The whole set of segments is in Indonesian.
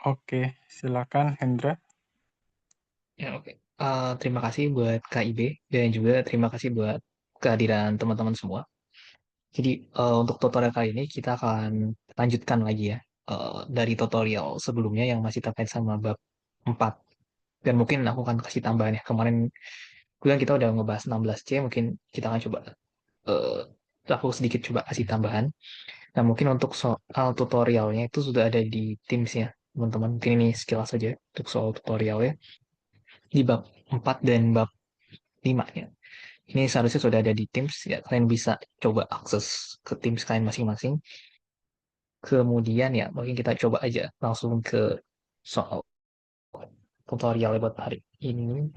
Oke, silakan Hendra. Ya, oke. Terima kasih buat KIB dan juga terima kasih buat kehadiran teman-teman semua. Jadi untuk tutorial kali ini kita akan lanjutkan lagi ya dari tutorial sebelumnya yang masih terkait sama bab 4. Dan mungkin aku akan kasih tambahan ya. Kemarin bulan kita udah ngebahas 16C, mungkin kita akan coba eh, aku sedikit coba kasih tambahan. Nah, mungkin untuk soal tutorialnya itu sudah ada di Teams ya, teman-teman. Mungkin ini sekilas saja untuk soal tutorialnya di bab 4 dan bab 5 ya. Ini seharusnya sudah ada di Teams ya, kalian bisa coba akses ke Teams kalian masing-masing. Kemudian ya, mungkin kita coba aja langsung ke soal tutorial buat hari ini.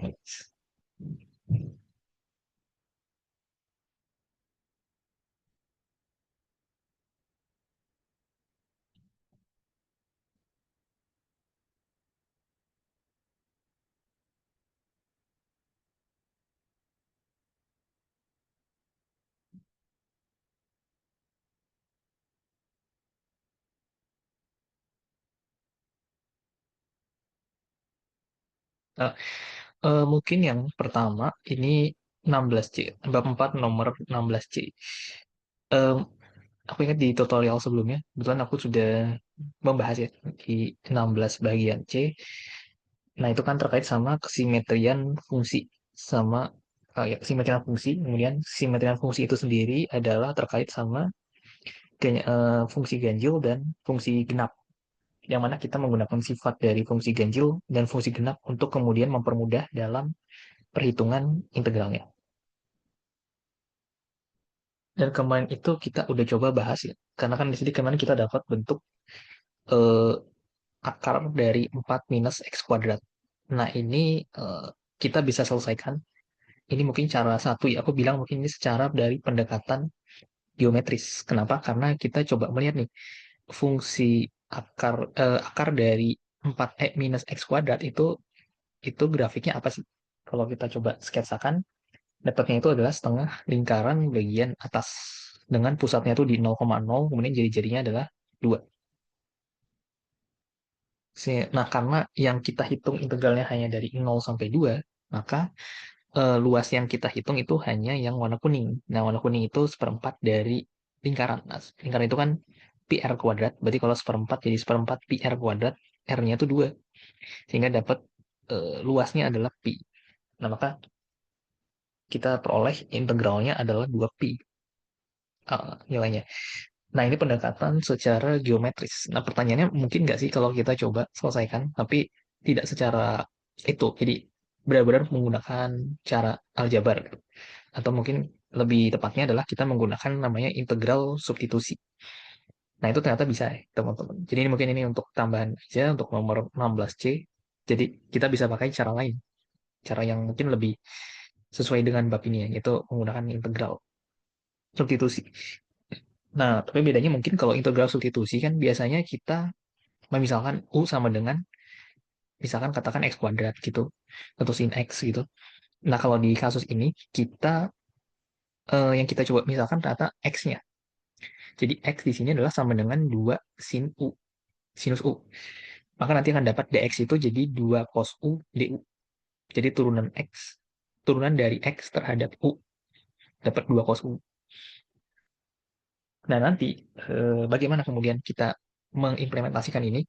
Nah, mungkin yang pertama ini 16C, bab 4 nomor 16C. Em, aku ingat di tutorial sebelumnya, kebetulan aku sudah membahas ya di 16 bagian C. Nah, itu kan terkait sama kesimetrian fungsi sama ya, kesimetrian fungsi. Kemudian kesimetrian fungsi itu sendiri adalah terkait sama fungsi ganjil dan fungsi genap. Yang mana kita menggunakan sifat dari fungsi ganjil dan fungsi genap untuk kemudian mempermudah dalam perhitungan integralnya. Dan kemarin itu kita udah coba bahas ya, karena kan di sini kemarin kita dapat bentuk eh, akar dari 4 minus X kuadrat. Nah, ini kita bisa selesaikan. Ini mungkin cara satu ya, aku bilang mungkin ini secara dari pendekatan geometris. Kenapa? Karena kita coba melihat nih, fungsi akar dari 4 minus X kuadrat itu grafiknya apa sih? Kalau kita coba sketsakan, dapatnya itu adalah setengah lingkaran bagian atas. Dengan pusatnya itu di 0,0, kemudian jari-jarinya adalah 2. Nah, karena yang kita hitung integralnya hanya dari 0 sampai 2, maka luas yang kita hitung itu hanya yang warna kuning. Nah, warna kuning itu seperempat dari lingkaran. Nah, lingkaran itu kan pi r kuadrat, berarti kalau seperempat jadi seperempat pi r kuadrat, r-nya itu 2. Sehingga dapat luasnya adalah pi. Nah, maka kita peroleh integralnya adalah 2 pi nilainya. Nah, ini pendekatan secara geometris. Nah, pertanyaannya mungkin nggak sih kalau kita coba selesaikan, tapi tidak secara itu. Jadi, benar-benar menggunakan cara aljabar. Atau mungkin lebih tepatnya adalah kita menggunakan namanya integral substitusi. Nah, itu ternyata bisa ya, teman-teman. Jadi, mungkin ini untuk tambahan aja, untuk nomor 16C. Jadi, kita bisa pakai cara lain. Cara yang mungkin lebih sesuai dengan bab ini ya, yaitu menggunakan integral substitusi. Nah, tapi bedanya mungkin kalau integral substitusi kan biasanya kita misalkan U sama dengan, misalkan katakan X kuadrat gitu, atau sin X gitu. Nah, kalau di kasus ini, kita, yang kita coba misalkan ternyata X-nya. Jadi X di sini adalah sama dengan 2 sin U, sinus U. Maka nanti akan dapat dx itu jadi 2 cos U du. Jadi turunan dari X terhadap U, dapat 2 cos U. Nah, nanti bagaimana kemudian kita mengimplementasikan ini?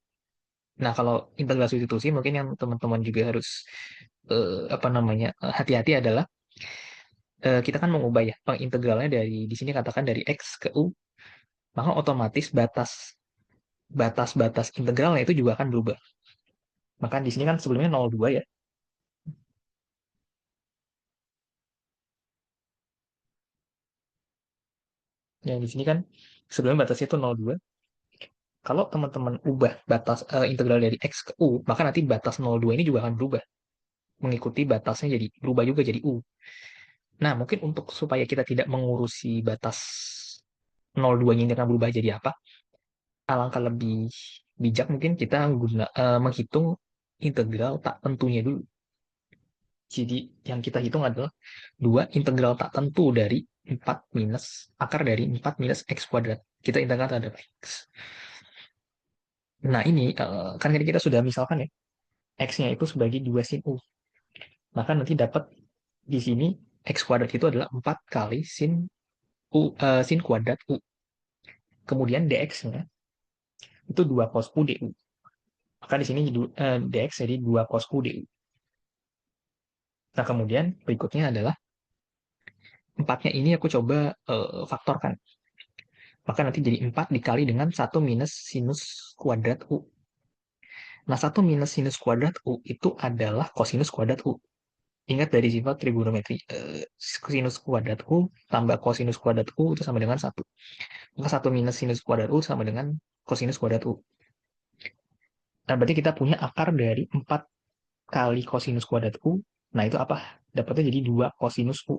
Nah, kalau integral substitusi mungkin yang teman-teman juga harus apa namanya hati-hati adalah kita kan mengubah ya pengintegralnya dari di sini katakan dari x ke u, maka otomatis batas-batas integralnya itu juga akan berubah. Maka di sini kan sebelumnya 0,2 ya. Yang di sini kan sebelumnya batasnya itu 0,2. Kalau teman-teman ubah batas integral dari x ke u, maka nanti batas 0,2 ini juga akan berubah mengikuti batasnya jadi berubah juga jadi u. Nah, mungkin untuk supaya kita tidak mengurusi batas 0,2-nya ini akan berubah jadi apa, alangkah lebih bijak mungkin kita menghitung integral tak tentunya dulu. Jadi yang kita hitung adalah 2 integral tak tentu dari 4 minus akar dari 4 minus X kuadrat. Kita integral terhadap X. Nah ini, kan tadi kita sudah misalkan ya, X-nya itu sebagai 2 sin U. Maka nanti dapat di sini X kuadrat itu adalah 4 kali sin U, sin kuadrat U. Kemudian dx-nya itu 2 cos U du. Maka di sini dx jadi 2 cos U du. Nah, kemudian berikutnya adalah 4-nya ini aku coba faktorkan. Maka nanti jadi 4 dikali dengan 1 minus sinus kuadrat U. Nah, 1 minus sinus kuadrat U itu adalah kosinus kuadrat U. Ingat dari sifat trigonometri, sinus kuadrat U tambah kosinus kuadrat U itu sama dengan 1. Maka 1 minus sinus kuadrat U sama dengan kosinus kuadrat U. Nah, berarti kita punya akar dari 4 kali kosinus kuadrat U. Nah, itu apa? Dapatnya jadi 2 kosinus U.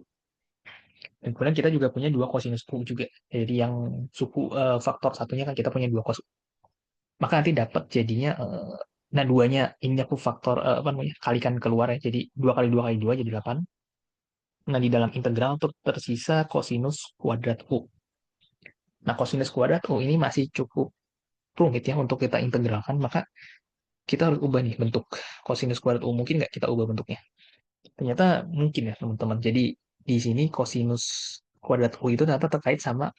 Dan kemudian kita juga punya 2 kosinus U juga. Jadi yang faktor satunya kan kita punya 2 cos U. Maka nanti dapat jadinya, nah duanya ini aku faktor, apa namanya, kalikan keluar ya. Jadi 2 kali 2 kali 2 jadi 8. Nah, di dalam integral tuh tersisa kosinus kuadrat U. Nah, kosinus kuadrat U ini masih cukup rumit ya untuk kita integralkan, maka kita harus ubah nih bentuk kosinus kuadrat U. Mungkin nggak kita ubah bentuknya? Ternyata mungkin ya teman-teman. Jadi di sini kosinus kuadrat U itu ternyata terkait sama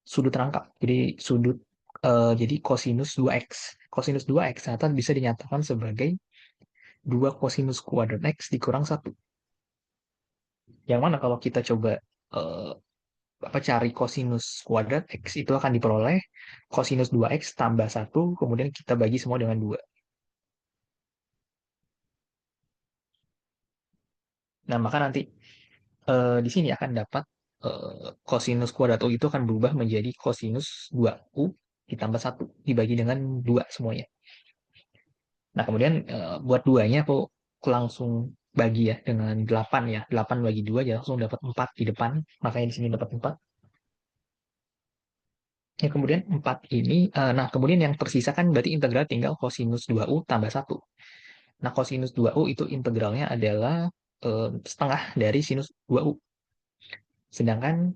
sudut rangkap. Jadi kosinus 2x. Kosinus 2x ternyata bisa dinyatakan sebagai 2 kosinus kuadrat x dikurang 1. Yang mana kalau kita coba eh, cari kosinus kuadrat x itu akan diperoleh kosinus 2x tambah 1, kemudian kita bagi semua dengan 2. Nah, maka nanti di sini akan dapat kosinus kuadrat U itu akan berubah menjadi kosinus 2U ditambah 1 dibagi dengan 2 semuanya. Nah, kemudian buat duanya aku langsung bagi ya dengan 8 ya. 8 bagi 2 ya langsung dapat 4 di depan. Makanya di sini dapat 4. Ya, kemudian 4 ini, nah kemudian yang tersisa kan berarti integral tinggal kosinus 2U tambah 1. Nah, kosinus 2U itu integralnya adalah setengah dari sinus 2U. Sedangkan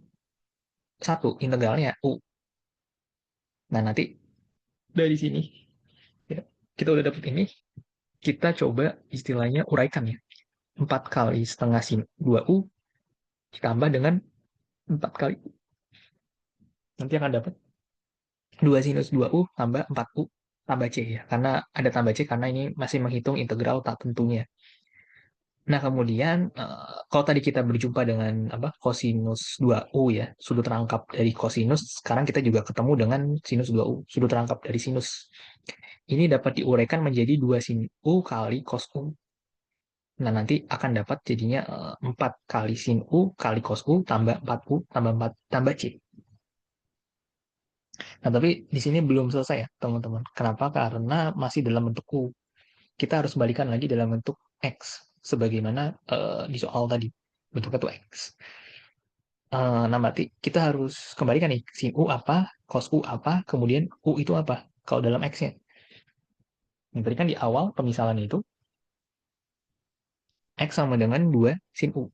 1 integralnya U. Nah, nanti dari sini ya, kita udah dapat ini, kita coba istilahnya uraikan ya. 4 kali setengah sin 2U ditambah dengan 4 kali U. Nanti akan dapat 2 sinus 2U tambah 4U tambah C ya. Karena ada tambah C karena ini masih menghitung integral tak tentunya. Nah, kemudian kalau tadi kita berjumpa dengan apa kosinus 2U ya, sudut rangkap dari kosinus, sekarang kita juga ketemu dengan sinus 2U, sudut rangkap dari sinus. Ini dapat diuraikan menjadi 2 sin U kali cos U. Nah, nanti akan dapat jadinya 4 kali sin U kali cos U tambah 4U tambah 4 tambah C. Nah, tapi di sini belum selesai ya, teman-teman. Kenapa? Karena masih dalam bentuk U. Kita harus balikan lagi dalam bentuk X. Sebagaimana di soal tadi. Bentuknya tuh X. Nah, berarti kita harus kembalikan nih. Sin U apa, cos U apa, kemudian U itu apa. Kalau dalam X-nya. Yang tadi kan di awal pemisalannya itu, X sama dengan 2 sin U.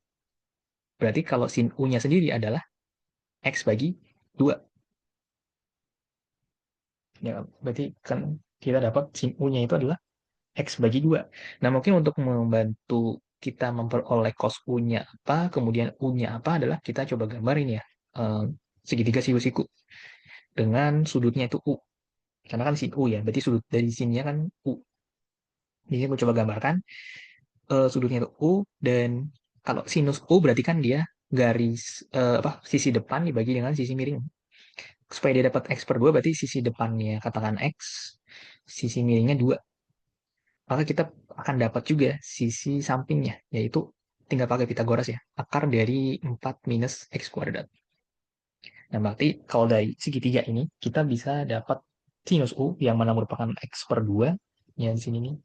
Berarti kalau sin U-nya sendiri adalah X bagi 2. Ya, berarti kan kita dapat sin U-nya itu adalah X bagi 2. Nah, mungkin untuk membantu kita memperoleh cos U-nya apa, kemudian U-nya apa adalah kita coba gambar ini ya. Segitiga siku-siku dengan sudutnya itu U. Karena kan sin U ya, berarti sudut dari sininya kan U. Jadi aku coba gambarkan sudutnya itu U, dan kalau sinus U berarti kan dia garis sisi depan dibagi dengan sisi miring. Supaya dia dapat X per 2 berarti sisi depannya katakan X, sisi miringnya 2. Maka kita akan dapat juga sisi sampingnya, yaitu tinggal pakai Pitagoras ya, akar dari 4 minus X kuadrat. Nah, berarti kalau dari segitiga ini, kita bisa dapat sinus U, yang mana merupakan X per 2, ya di sini nih,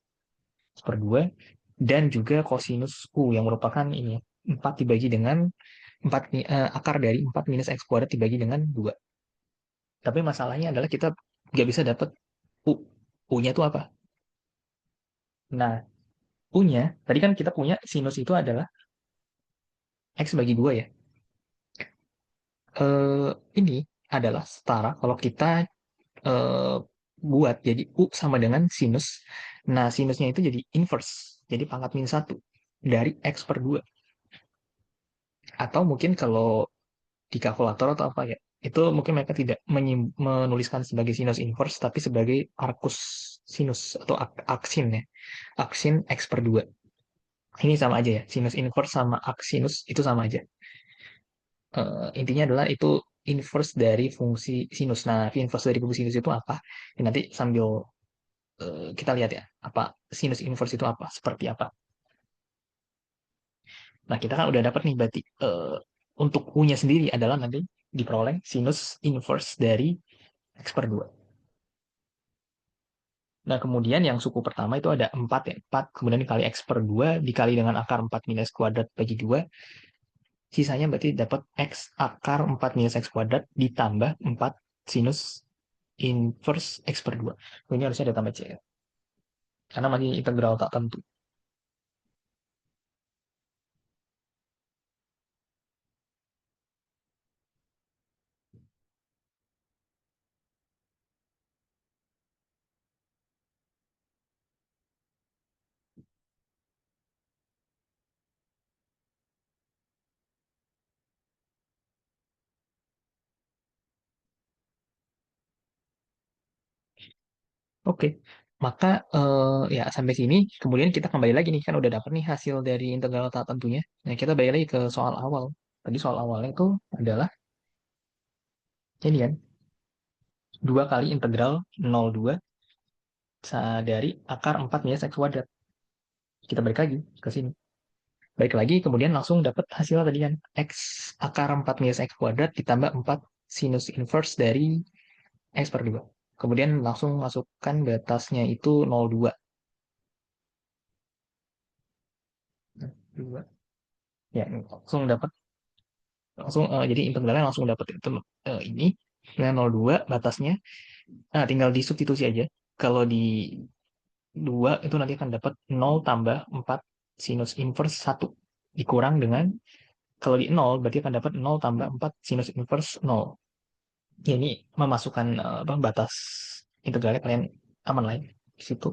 X per 2, dan juga kosinus U, yang merupakan ini, 4 dibagi dengan 4, akar dari 4 minus X kuadrat dibagi dengan 2. Tapi masalahnya adalah kita nggak bisa dapat U. U-nya itu apa? Nah, U-nya, tadi kan kita punya sinus itu adalah X bagi 2 ya. Ini adalah setara kalau kita eh, buat jadi U sama dengan sinus. Nah, sinusnya itu jadi inverse. Jadi pangkat min 1 dari X per 2. Atau mungkin kalau di kalkulator atau apa ya, itu mungkin mereka tidak menuliskan sebagai sinus inverse, tapi sebagai arcus sinus atau aksin ya. Aksin X per 2. Ini sama aja ya, sinus inverse sama aksinus itu sama aja. Intinya adalah itu inverse dari fungsi sinus. Nah, inverse dari fungsi sinus itu apa? Ya, nanti sambil kita lihat ya, apa sinus inverse itu apa, seperti apa. Nah, kita kan udah dapat nih berarti untuk U-nya sendiri adalah nanti diperoleh sinus inverse dari X per 2. Nah, kemudian yang suku pertama itu ada 4 ya, 4, kemudian dikali X per 2, dikali dengan akar 4 minus kuadrat bagi 2, sisanya berarti dapat X akar 4 minus X kuadrat ditambah 4 sinus inverse X per 2. Ini harusnya ada tambah C ya, karena masih integral tak tentu. Oke, maka ya sampai sini, kemudian kita kembali lagi nih, kan udah dapat nih hasil dari integral tak tentunya. Nah, kita balik lagi ke soal awal. Tadi soal awalnya itu adalah ini kan, 2 kali integral 02 dari akar 4 minus X kuadrat. Kita balik lagi ke sini. Balik lagi, kemudian langsung dapat hasil tadi kan, X akar 4 minus X kuadrat ditambah 4 sinus inverse dari X per 2. Kemudian langsung masukkan batasnya itu 02. 2. Ya, langsung dapat, langsung jadi integralnya langsung dapat itu ini dengan 02 batasnya. Nah, tinggal disubstitusi aja. Kalau di 2 itu nanti akan dapat 0 tambah 4 sinus inverse 1 dikurang dengan, kalau di 0 berarti akan dapat 0 tambah 4 sinus inverse 0. Ya, ini memasukkan batas integralnya, kalian aman lah ya di situ.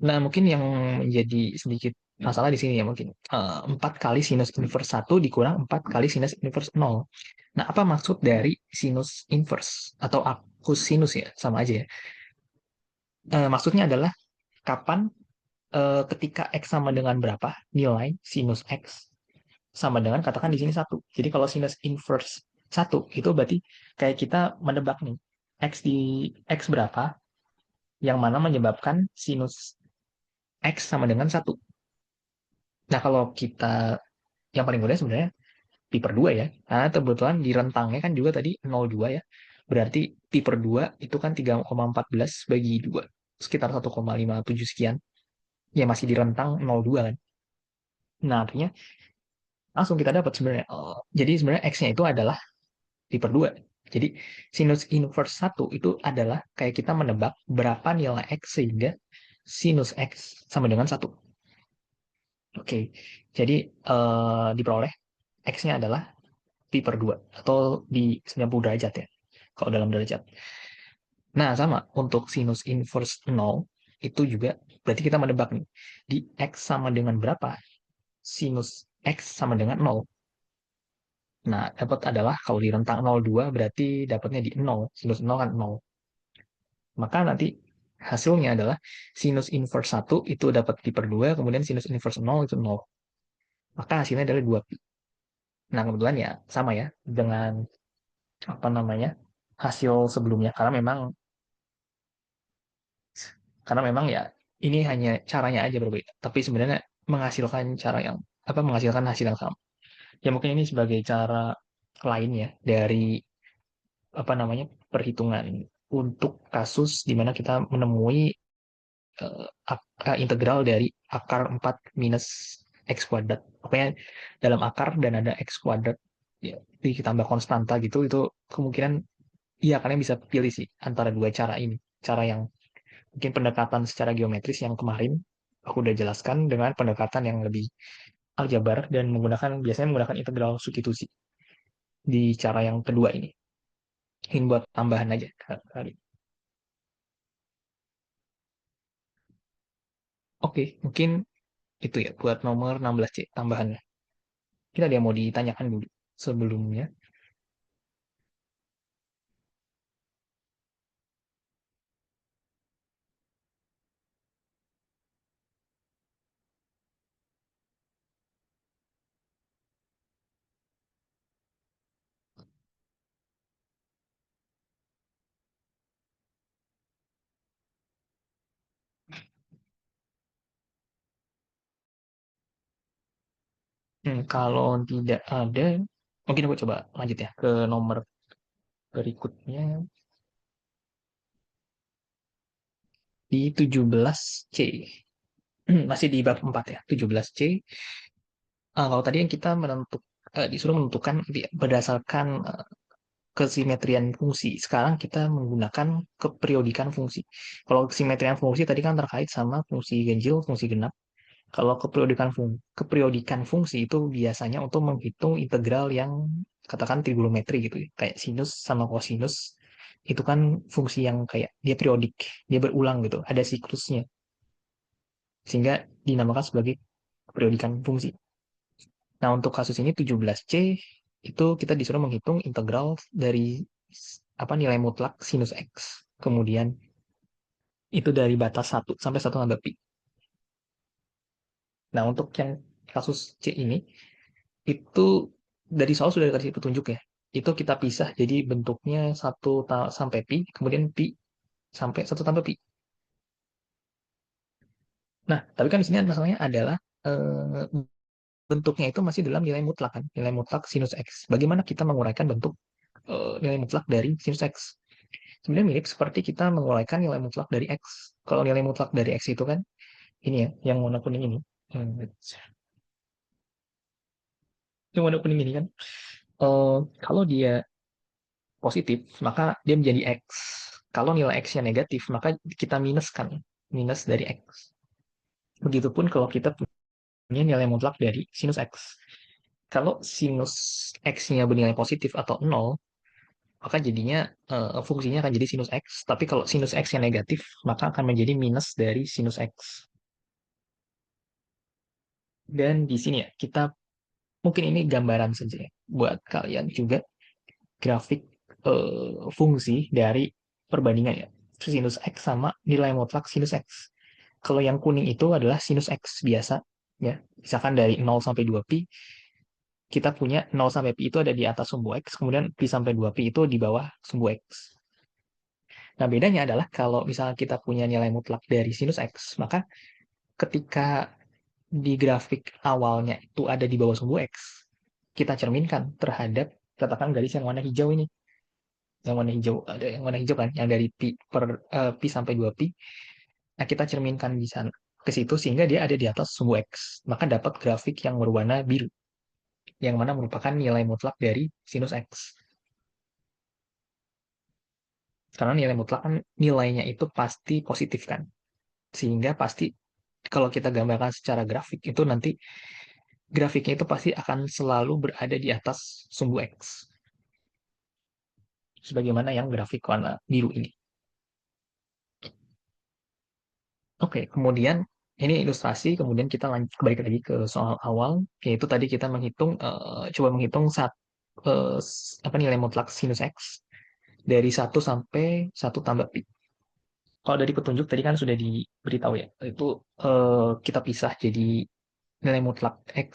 Nah, mungkin yang menjadi sedikit masalah di sini ya mungkin 4 kali sinus inverse 1 dikurang 4 kali sinus inverse 0. Nah, apa maksud dari sinus inverse atau sinus ya, sama aja ya. Maksudnya adalah kapan, ketika X sama dengan berapa, nilai sinus X sama dengan, katakan di sini 1. Jadi kalau sinus inverse 1 itu berarti kayak kita menebak nih, X di X berapa yang mana menyebabkan sinus X sama dengan 1. Nah, kalau kita yang paling mudah sebenarnya pi per 2 ya. Karena kebetulan di rentangnya kan juga tadi 0,2 ya. Berarti pi per 2 itu kan 3,14 bagi 2. Sekitar 1,57 sekian. Ya masih di rentang 0,2 kan. Nah, artinya langsung kita dapat sebenarnya. Jadi sebenarnya X-nya itu adalah pi per 2. Jadi sinus inverse 1 itu adalah kayak kita menebak berapa nilai X sehingga sinus X sama dengan 1. Oke, jadi diperoleh X-nya adalah pi per 2 atau di 90 derajat ya, kalau dalam derajat. Nah, sama untuk sinus inverse 0 itu juga berarti kita menebak nih, di X sama dengan berapa sinus X sama dengan 0. Nah, dapat adalah kalau di rentang 0,2 berarti dapatnya di 0, sinus 0 kan 0. Maka nanti hasilnya adalah sinus inverse 1 itu dapat pi per 2, kemudian sinus inverse 0 itu 0. Maka hasilnya adalah 2pi. Nah, kebetulan ya sama ya dengan apa namanya, hasil sebelumnya, karena memang ya ini hanya caranya aja berbeda, tapi sebenarnya menghasilkan cara yang apa, menghasilkan hasil yang sama. Ya mungkin ini sebagai cara lain ya dari apa namanya, perhitungan untuk kasus di mana kita menemui integral dari akar 4 minus X kuadrat. Pokoknya dalam akar dan ada X kuadrat ya, ditambah konstanta gitu, itu kemungkinan iya kalian bisa pilih sih antara dua cara ini. Cara yang mungkin pendekatan secara geometris yang kemarin aku udah jelaskan, dengan pendekatan yang lebih aljabar dan biasanya menggunakan integral substitusi di cara yang kedua ini. Ini buat tambahan aja kali. Oke, mungkin itu ya buat nomor 16C tambahannya. Kita ada yang mau ditanyakan dulu sebelumnya. Kalau tidak ada, mungkin aku coba lanjut ya ke nomor berikutnya di 17C. Masih di bab 4 ya, 17C. Kalau tadi yang kita disuruh menentukan berdasarkan kesimetrian fungsi. Sekarang kita menggunakan keperiodikan fungsi. Kalau kesimetrian fungsi tadi kan terkait sama fungsi ganjil, fungsi genap. Kalau keperiodikan fungsi itu biasanya untuk menghitung integral yang katakan trigonometri gitu ya. Kayak sinus sama kosinus. Itu kan fungsi yang kayak dia periodik, dia berulang gitu, ada siklusnya. Sehingga dinamakan sebagai keperiodikan fungsi. Nah, untuk kasus ini 17C itu kita disuruh menghitung integral dari apa nilai mutlak sinus X. Kemudian itu dari batas 1 sampai 1 tambah pi. Nah, untuk yang kasus C ini itu dari soal sudah dikasih petunjuk ya. Itu kita pisah jadi bentuknya 1 sampai pi, kemudian pi sampai 1 tambah pi. Nah, tapi kan di sini masalahnya adalah eh, bentuknya itu masih dalam nilai mutlak kan, nilai mutlak sinus X. Bagaimana kita menguraikan bentuk nilai mutlak dari sinus X? Sebenarnya mirip seperti kita menguraikan nilai mutlak dari X. Kalau nilai mutlak dari X itu kan ini ya, yang warna kuning ini. Hmm, Yang warna kuning ini kan, kalau dia positif, maka dia menjadi X. Kalau nilai X-nya negatif, maka kita minuskan, minus dari X. Begitupun kalau kita punya nilai mutlak dari sinus X. Kalau sinus X-nya bernilai positif atau nol, maka jadinya fungsinya akan jadi sinus X. Tapi kalau sinus X-nya negatif, maka akan menjadi minus dari sinus X. Dan di sini ya, kita mungkin ini gambaran saja ya, buat kalian juga grafik fungsi dari perbandingan ya, sinus X sama nilai mutlak sinus X. Kalau yang kuning itu adalah sinus X biasa, ya. Misalkan dari 0 sampai 2pi, kita punya 0 sampai pi itu ada di atas sumbu X, kemudian pi sampai 2pi itu di bawah sumbu X. Nah, bedanya adalah kalau misalnya kita punya nilai mutlak dari sinus X, maka ketika di grafik awalnya itu ada di bawah sumbu X, kita cerminkan terhadap katakan garis yang warna hijau ini. Yang warna hijau, ada yang warna hijau kan, yang dari pi sampai 2pi. Nah, kita cerminkan di sana ke situ sehingga dia ada di atas sumbu X. Maka dapat grafik yang berwarna biru, yang mana merupakan nilai mutlak dari sinus X. Karena nilai mutlak kan nilainya itu pasti positif kan. Sehingga pasti kalau kita gambarkan secara grafik itu nanti grafiknya itu pasti akan selalu berada di atas sumbu X. Sebagaimana yang grafik warna biru ini. Oke, kemudian ini ilustrasi, kemudian kita lanjut kembali lagi ke soal awal, yaitu tadi kita coba menghitung apa nilai mutlak sinus X dari 1 sampai 1 tambah pi. Kalau dari petunjuk tadi kan sudah diberitahu ya, itu kita pisah jadi nilai mutlak X,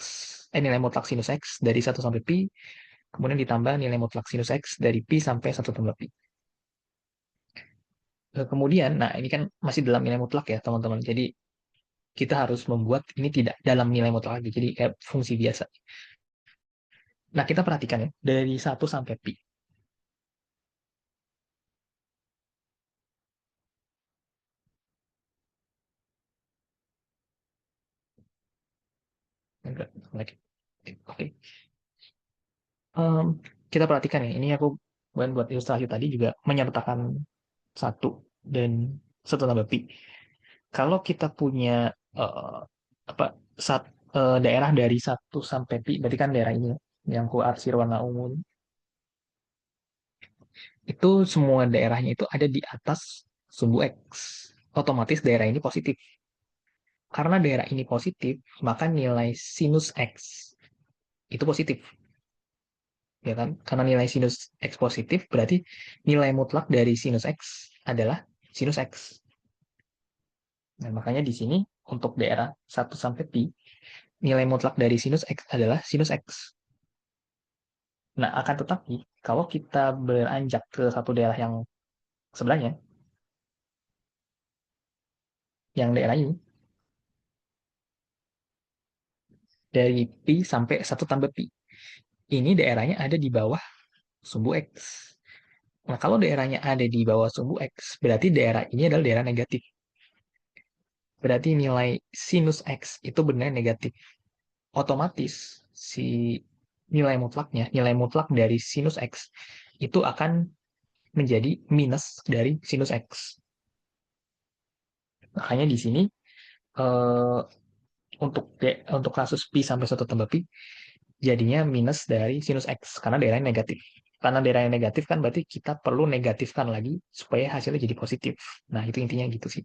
nilai mutlak sinus X dari 1 sampai pi, kemudian ditambah nilai mutlak sinus X dari pi sampai 1 tambah pi. Kemudian, nah ini kan masih dalam nilai mutlak ya teman-teman. Jadi kita harus membuat ini tidak dalam nilai mutlak lagi, jadi kayak fungsi biasa. Nah, kita perhatikan ya, dari 1 sampai pi. Enggak, lagi. Oke. Em, kita perhatikan ya, ini aku buat ilustrasi tadi juga menyertakan 1 dan 1 tambah pi. Kalau kita punya apa daerah dari 1 sampai pi, berarti kan daerah ini ya, yang ku arsir warna ungu, itu semua daerahnya itu ada di atas sumbu X. Otomatis daerah ini positif. karena daerah ini positif, maka nilai sinus X itu positif, ya kan? Karena nilai sinus X positif, berarti nilai mutlak dari sinus X adalah sinus X. Nah, makanya di sini untuk daerah 1 sampai pi, nilai mutlak dari sinus X adalah sinus X. Nah, akan tetapi, kalau kita beranjak ke satu daerah yang sebelahnya, yang daerah ini, dari pi sampai 1 tambah pi, ini daerahnya ada di bawah sumbu X. Nah, kalau daerahnya ada di bawah sumbu X, berarti daerah ini adalah daerah negatif. Berarti nilai sinus X itu benar negatif. Otomatis si nilai mutlak dari sinus X itu akan menjadi minus dari sinus X. Makanya di sini eh, untuk kasus pi sampai 1 tambah pi jadinya minus dari sinus X karena daerahnya negatif. Karena daerahnya negatif kan berarti kita perlu negatifkan lagi supaya hasilnya jadi positif. Nah, itu intinya gitu sih.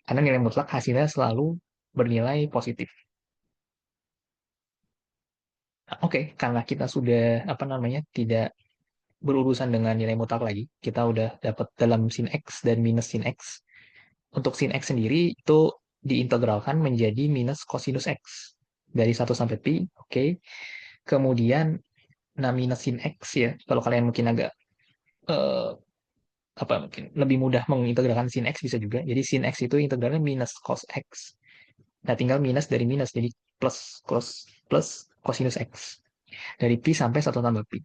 Karena nilai mutlak hasilnya selalu bernilai positif. Nah, oke, karena kita sudah apa namanya tidak berurusan dengan nilai mutlak lagi, kita udah dapat dalam sin X dan minus sin X. Untuk sin X sendiri itu diintegralkan menjadi minus cosinus X dari 1 sampai pi, oke. Kemudian, nah minus sin X ya, kalau kalian mungkin agak eh, apa mungkin lebih mudah mengintegralkan sin X bisa juga. Jadi sin X itu integralnya minus cos X. Nah, tinggal minus dari minus, jadi plus cosinus X. Dari pi sampai 1 tambah pi.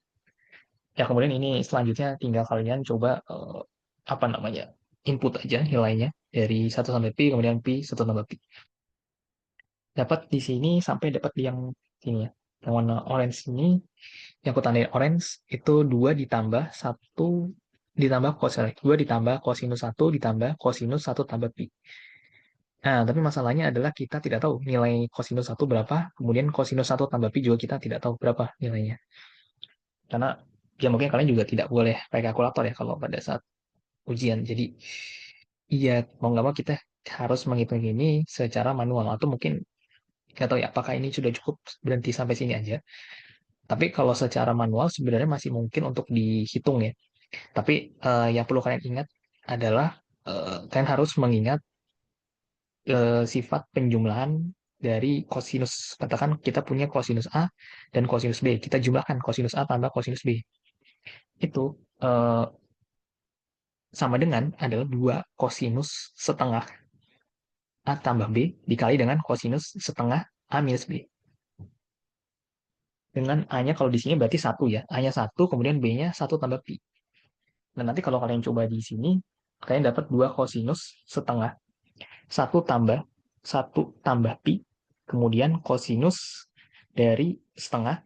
Ya, kemudian ini selanjutnya tinggal kalian coba apa namanya, input aja nilainya dari 1 sampai pi, kemudian pi 1 tambah pi. Dapat di sini sampai dapat di yang ini ya. Yang warna orange ini, yang aku tandain orange, itu 2 ditambah 1 ditambah cos 2 ditambah cosinus 1 ditambah cosinus 1 tambah pi. Nah, tapi masalahnya adalah kita tidak tahu nilai cosinus 1 berapa, kemudian cosinus 1 tambah pi juga kita tidak tahu berapa nilainya. Karena ya mungkin kalian juga tidak boleh pakai kalkulator ya kalau pada saat ujian. Jadi iya, mau nggak mau kita harus menghitung ini secara manual atau mungkin nggak tahu ya apakah ini sudah cukup berhenti sampai sini aja. Tapi kalau secara manual sebenarnya masih mungkin untuk dihitung ya. Tapi yang perlu kalian ingat adalah kalian harus mengingat sifat penjumlahan dari kosinus. Katakan kita punya kosinus A dan kosinus B. Kita jumlahkan kosinus A tambah kosinus B. Itu sama dengan adalah 2 kosinus setengah A tambah B dikali dengan kosinus setengah A minus B. Dengan A-nya kalau di sini berarti 1 ya. A-nya 1, kemudian B-nya 1 tambah pi. Dan nanti kalau kalian coba di sini, kalian dapat 2 kosinus setengah. 1 tambah pi, kemudian kosinus dari setengah,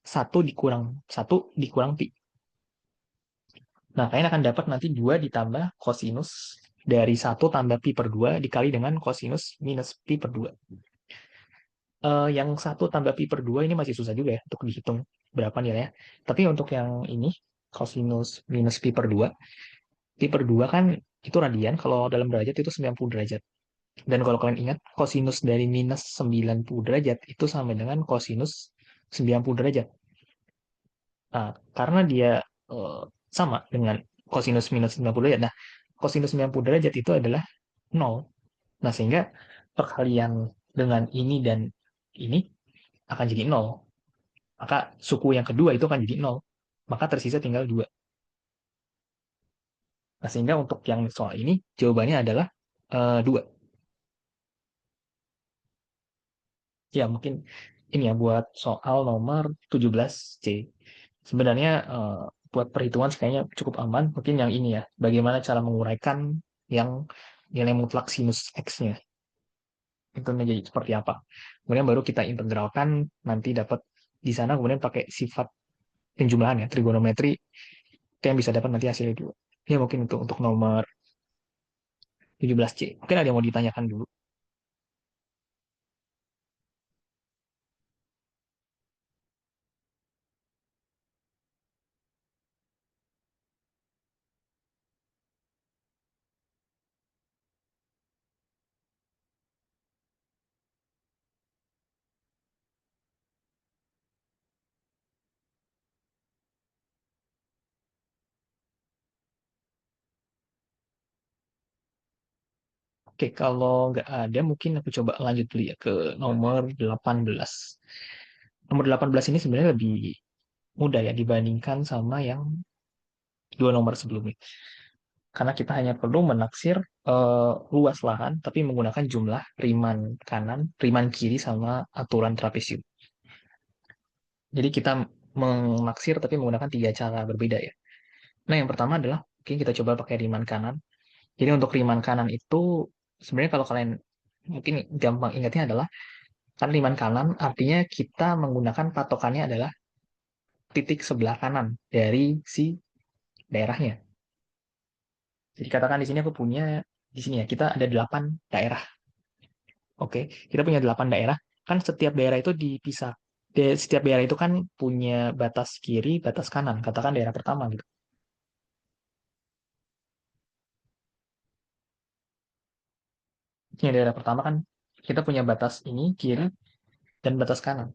1 dikurang pi. Nah, kalian akan dapat nanti 2 ditambah kosinus dari 1 tambah pi per 2 dikali dengan kosinus minus pi per 2. Yang 1 tambah pi per 2 ini masih susah juga ya untuk dihitung berapa nilainya. Tapi untuk yang ini, cosinus minus pi per 2 kan itu radian, kalau dalam derajat itu 90 derajat. Dan kalau kalian ingat, cosinus dari minus 90 derajat itu sama dengan cosinus 90 derajat. Nah, karena dia eh, sama dengan cosinus minus 90 derajat, nah cosinus 90 derajat itu adalah 0. Nah, sehingga perkalian dengan ini dan ini akan jadi 0. Maka suku yang kedua itu akan jadi 0. Maka tersisa tinggal 2. Nah, sehingga untuk yang soal ini jawabannya adalah 2. Ya, mungkin ini ya buat soal nomor 17C. Sebenarnya buat perhitungan kayaknya cukup aman. Mungkin yang ini ya, bagaimana cara menguraikan yang nilai mutlak sinus X-nya. Itu menjadi seperti apa. Kemudian baru kita integralkan, nanti dapat di sana, kemudian pakai sifat penjumlahan ya, trigonometri, itu yang bisa dapat nanti hasilnya dulu. Ya mungkin untuk nomor 17C. Mungkin ada yang mau ditanyakan dulu. Oke, kalau nggak ada, mungkin aku coba lanjut dulu ya ke nomor 18. Nomor 18 ini sebenarnya lebih mudah ya dibandingkan sama yang dua nomor sebelumnya. Karena kita hanya perlu menaksir luas lahan, tapi menggunakan jumlah riman kanan, riman kiri, sama aturan trapesium. Jadi kita menaksir tapi menggunakan tiga cara berbeda ya. Nah, yang pertama adalah mungkin kita coba pakai riman kanan. Jadi untuk riman kanan itu sebenarnya kalau kalian mungkin gampang ingatnya adalah kan riman kanan artinya kita menggunakan patokannya adalah titik sebelah kanan dari si daerahnya. Jadi katakan di sini aku punya di sini ya kita ada 8 daerah. Oke, kita punya 8 daerah. Kan setiap daerah itu dipisah. Setiap daerah itu kan punya batas kiri, batas kanan. Katakan daerah pertama gitu. Ini daerah pertama kan kita punya batas ini kiri dan batas kanan,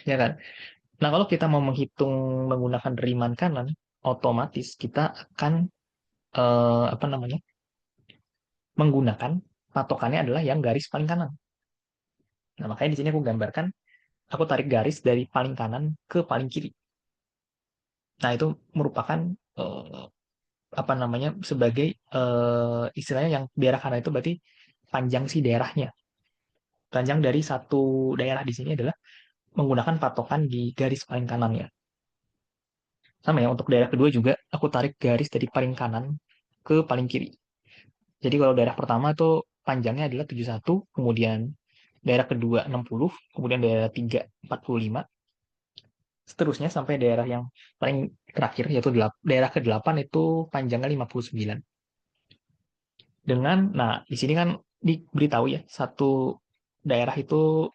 ya kan? Nah, kalau kita mau menghitung menggunakan riman kanan, otomatis kita akan apa namanya? Menggunakan patokannya adalah yang garis paling kanan. Nah, makanya di sini aku gambarkan, aku tarik garis dari paling kanan ke paling kiri. Nah, itu merupakan eh, apa namanya? Sebagai istilahnya yang daerah kanan itu berarti panjang si daerahnya. Panjang dari satu daerah di sini adalah menggunakan patokan di garis paling kanannya. Sama ya, untuk daerah kedua juga aku tarik garis dari paling kanan ke paling kiri. Jadi kalau daerah pertama tuh panjangnya adalah 71, kemudian daerah kedua 60, kemudian daerah tiga 45, seterusnya sampai daerah yang paling terakhir yaitu daerah ke-8 itu panjangnya 59. Nah di sini kan diberitahu ya, satu daerah itu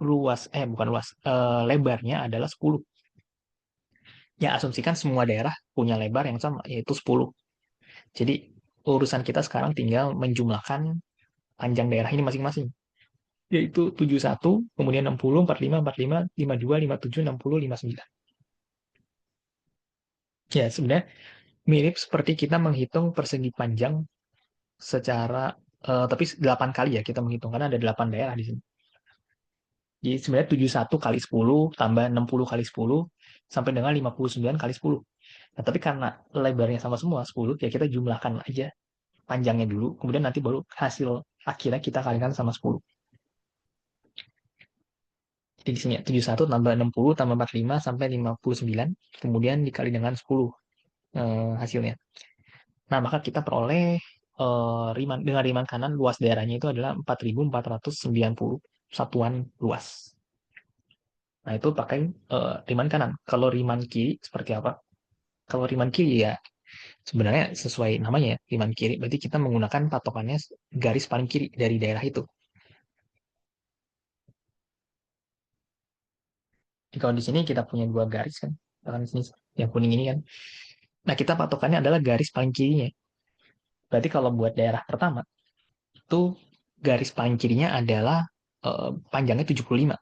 luas, bukan luas, lebarnya adalah 10. Ya asumsikan semua daerah punya lebar yang sama, yaitu 10. Jadi urusan kita sekarang tinggal menjumlahkan panjang daerah ini masing-masing, yaitu 71, kemudian 60, 45, 45, 52, 57, 60, 59. Ya, sebenarnya mirip seperti kita menghitung persegi panjang secara, tapi 8 kali ya kita menghitung, karena ada 8 daerah di sini. Jadi sebenarnya 71 kali 10, tambah 60 kali 10, sampai dengan 59 kali 10. Nah, tapi karena lebarnya sama semua, 10, ya kita jumlahkan aja panjangnya dulu, kemudian nanti baru hasil akhirnya kita kalikan sama 10. Jadi di sini 71 tambah 60 tambah 45 sampai 59, kemudian dikali dengan 10 hasilnya. Nah, maka kita peroleh dengan riman kanan luas daerahnya itu adalah 4.490 satuan luas. Nah, itu pakai riman kanan. Kalau riman kiri seperti apa? Kalau riman kiri ya sebenarnya sesuai namanya ya, riman kiri. Berarti kita menggunakan patokannya garis paling kiri dari daerah itu. Jadi kalau di sini kita punya dua garis kan, misalkan di sini yang kuning ini kan. Nah, kita patokannya adalah garis paling kirinya. Berarti kalau buat daerah pertama, itu garis paling kirinya adalah panjangnya 75.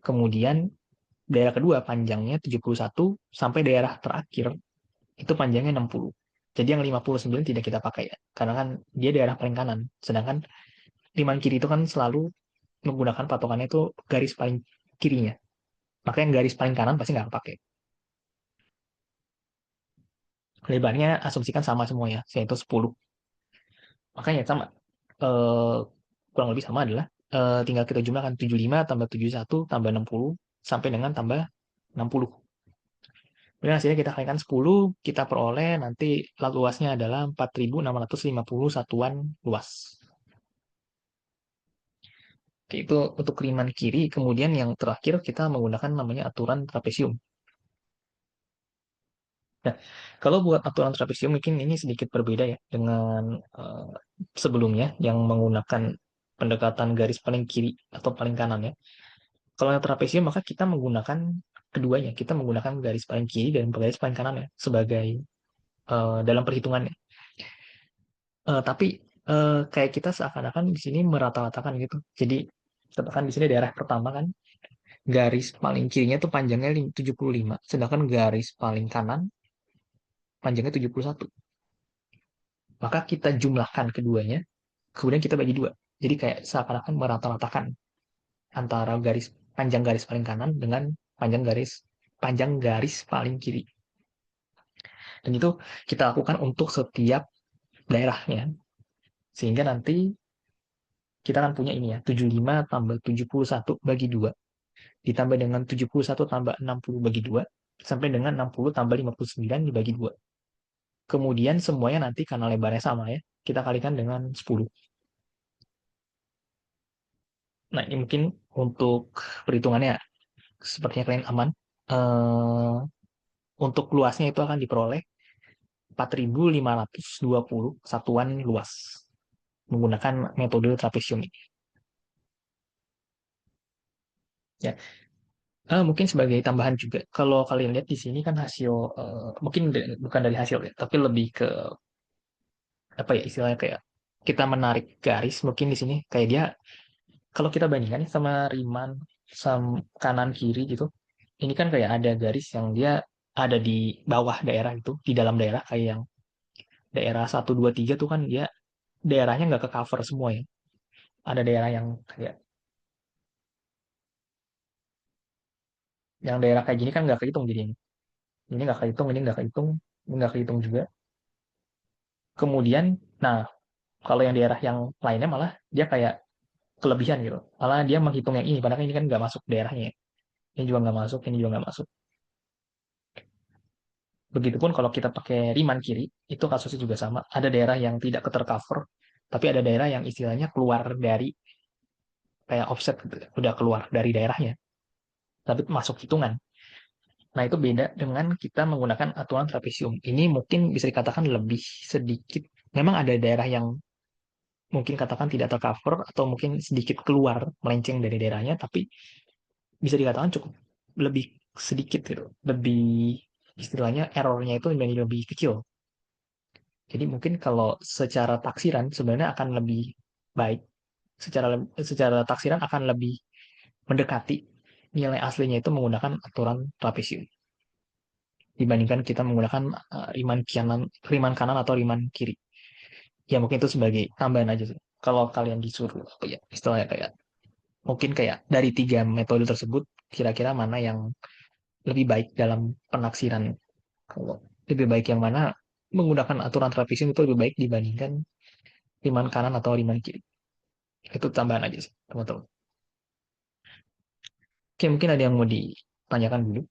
Kemudian daerah kedua panjangnya 71 sampai daerah terakhir itu panjangnya 60. Jadi yang 59 tidak kita pakai ya, karena kan dia daerah paling kanan. Sedangkan liman kiri itu kan selalu menggunakan patokannya itu garis paling kirinya. Maka yang garis paling kanan pasti nggak pakai. Lebarnya asumsikan sama semua ya, yaitu 10. Makanya sama. Eh, kurang lebih sama adalah tinggal kita jumlahkan 75 tambah 71 tambah 60 sampai dengan tambah 60. Kemudian hasilnya kita kalikan 10, kita peroleh nanti luasnya adalah 4.650 satuan luas. Oke, itu untuk riman kiri. Kemudian yang terakhir kita menggunakan namanya aturan trapesium. Nah, kalau buat aturan trapesium mungkin ini sedikit berbeda ya dengan eh, sebelumnya yang menggunakan pendekatan garis paling kiri atau paling kanan ya. Kalau yang trapesium maka kita menggunakan keduanya. Kita menggunakan garis paling kiri dan garis paling kanan ya sebagai dalam perhitungannya. Tapi kayak kita seakan-akan di sini merata-ratakan gitu. Jadi katakan di sini daerah pertama kan garis paling kirinya tuh panjangnya 75, sedangkan garis paling kanan panjangnya 71. Maka kita jumlahkan keduanya, kemudian kita bagi dua. Jadi kayak seakan-akan merata-ratakan antara panjang garis paling kanan dengan panjang garis paling kiri. Dan itu kita lakukan untuk setiap daerahnya. Sehingga nanti kita akan punya ini ya, 75 tambah 71 bagi 2 ditambah dengan 71 tambah 60 bagi 2 sampai dengan 60 tambah 59 dibagi 2. Kemudian semuanya nanti karena lebarnya sama ya, kita kalikan dengan 10. Nah, ini mungkin untuk perhitungannya sepertinya kalian aman. Eh, untuk luasnya itu akan diperoleh 4.520 satuan luas menggunakan metode trapesium ini. Ya, mungkin sebagai tambahan juga, kalau kalian lihat di sini kan hasil, mungkin bukan dari hasil ya, tapi lebih ke apa ya istilahnya kayak kita menarik garis mungkin di sini kayak dia kalau kita bandingkan nih sama Riemann kanan kiri gitu, ini kan kayak ada garis yang dia ada di bawah daerah itu, di dalam daerah kayak yang daerah 1, 2, 3 tuh kan dia daerahnya nggak ke cover semua ya. Ada daerah yang kayak yang daerah kayak gini kan nggak kehitung jadi ini nggak kehitung, ini nggak kehitung, ini nggak kehitung juga. Kemudian, nah kalau yang daerah yang lainnya malah dia kayak kelebihan gitu. Malah dia menghitung yang ini, padahal ini kan nggak masuk daerahnya. Ini juga nggak masuk, ini juga nggak masuk. Begitupun kalau kita pakai Riemann kiri, itu kasusnya juga sama. Ada daerah yang tidak ketercover, tapi ada daerah yang istilahnya keluar dari kayak offset gitu, udah keluar dari daerahnya, tapi masuk hitungan. Nah, itu beda dengan kita menggunakan aturan trapesium. Ini mungkin bisa dikatakan lebih sedikit. Memang ada daerah yang mungkin katakan tidak tercover atau mungkin sedikit keluar melenceng dari daerahnya, tapi bisa dikatakan cukup lebih sedikit gitu. Lebih istilahnya errornya itu lebih kecil. Jadi mungkin kalau secara taksiran sebenarnya akan lebih baik. Secara taksiran akan lebih mendekati nilai aslinya itu menggunakan aturan trapesium dibandingkan kita menggunakan Riemann kanan atau Riemann kiri. Ya mungkin itu sebagai tambahan aja sih. Kalau kalian disuruh apa ya istilahnya kayak mungkin kayak dari tiga metode tersebut kira-kira mana yang lebih baik dalam penaksiran. Kalau lebih baik yang mana menggunakan aturan trapesium itu lebih baik dibandingkan Riemann kanan atau Riemann kiri. Itu tambahan aja sih, teman-teman. Oke, mungkin ada yang mau ditanyakan dulu.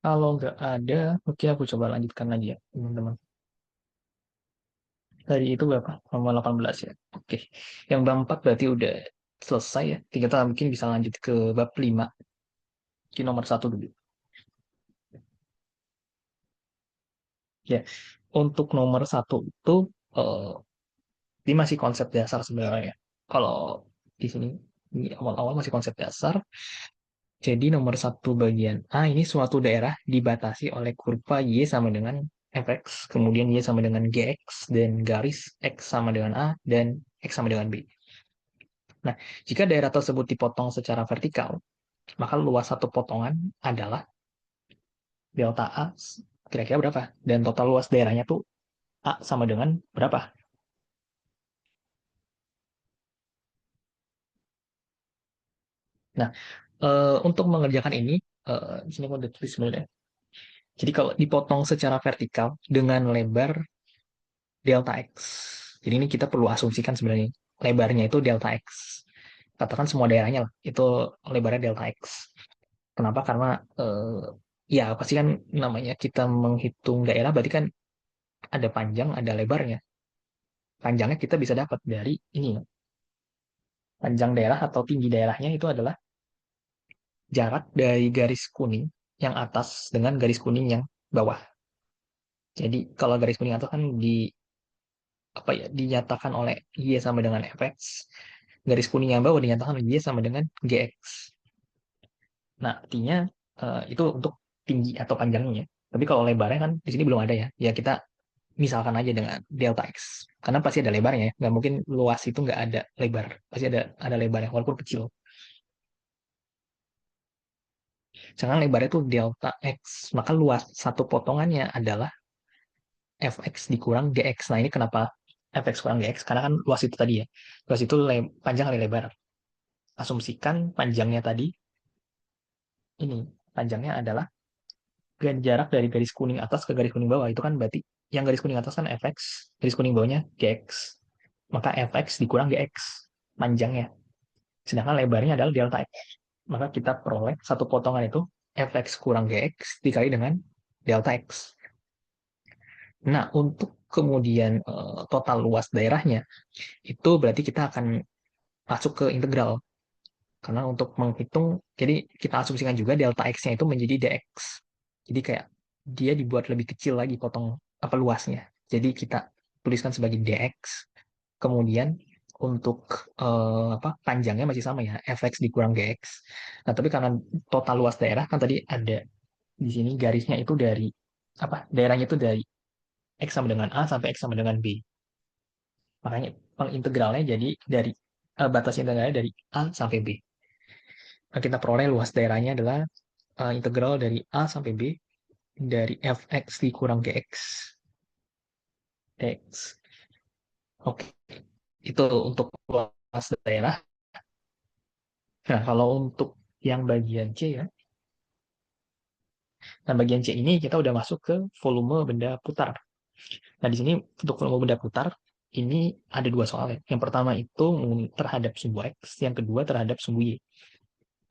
Kalau nggak ada, oke aku coba lanjutkan lagi ya, teman-teman. Tadi itu berapa? Nomor 18 ya. Oke. Yang bab 4 berarti udah selesai ya. Kita mungkin bisa lanjut ke bab 5. Ki nomor 1 dulu. Ya. Untuk nomor 1 itu eh, ini masih konsep dasar sebenarnya. Kalau di sini ini awal-awal masih konsep dasar. Jadi nomor 1 bagian A ini suatu daerah dibatasi oleh kurva Y sama dengan fx, kemudian Y sama dengan gx, dan garis x sama dengan A, dan x sama dengan B. Nah, jika daerah tersebut dipotong secara vertikal, maka luas satu potongan adalah delta A kira-kira berapa? Dan total luas daerahnya tuh A sama dengan berapa? Nah, untuk mengerjakan ini, di sini aku udah tulis sebenarnya. Jadi kalau dipotong secara vertikal dengan lebar delta X. Jadi ini kita perlu asumsikan sebenarnya lebarnya itu delta X. Katakan semua daerahnya lah, itu lebarnya delta X. Kenapa? Karena ya pasti kan namanya kita menghitung daerah berarti kan ada panjang, ada lebarnya. panjangnya kita bisa dapat dari ini. Panjang daerah atau tinggi daerahnya itu adalah jarak dari garis kuning yang atas dengan garis kuning yang bawah. Jadi kalau garis kuning atas kan apa ya, dinyatakan oleh Y sama dengan Fx. Garis kuning yang bawah dinyatakan oleh Y sama dengan Gx. Nah, artinya itu untuk tinggi atau panjangnya. Tapi kalau lebarnya kan di sini belum ada ya. Ya kita misalkan aja dengan delta x. Karena pasti ada lebarnya ya. Nggak mungkin luas itu nggak ada lebar. Pasti ada lebarnya, walaupun kecil. Sekarang lebarnya itu delta x. Maka luas satu potongannya adalah fx dikurang gx. Nah ini kenapa fx kurang gx? Karena kan luas itu tadi ya. Luas itu panjang kali lebar. Asumsikan panjangnya tadi, ini panjangnya adalah jarak dari garis kuning atas ke garis kuning bawah. Itu kan berarti yang garis kuning atas kan fx, garis kuning bawahnya gx. Maka fx dikurang gx panjangnya. Sedangkan lebarnya adalah delta x. Maka kita peroleh satu potongan itu fx kurang gx dikali dengan delta x. Nah, untuk kemudian total luas daerahnya, itu berarti kita akan masuk ke integral. Karena untuk menghitung, jadi kita asumsikan juga delta x-nya itu menjadi dx. Jadi kayak dia dibuat lebih kecil lagi potong apa luasnya. Jadi kita tuliskan sebagai dx. Kemudian untuk apa panjangnya masih sama ya, fx dikurang gx. Nah, tapi karena total luas daerah kan tadi ada di sini garisnya itu dari apa? Daerahnya itu dari x sama dengan a sampai x sama dengan b. Makanya pengintegralnya jadi dari batas integralnya dari a sampai b. Nah, kita peroleh luas daerahnya adalah integral dari a sampai b dari fx dikurang gx dx. Oke, itu untuk luas daerah. Nah, kalau untuk yang bagian C ya, nah bagian C ini kita udah masuk ke volume benda putar. Nah, di sini untuk volume benda putar, ini ada dua soal ya. Yang pertama itu terhadap sumbu X, yang kedua terhadap sumbu Y.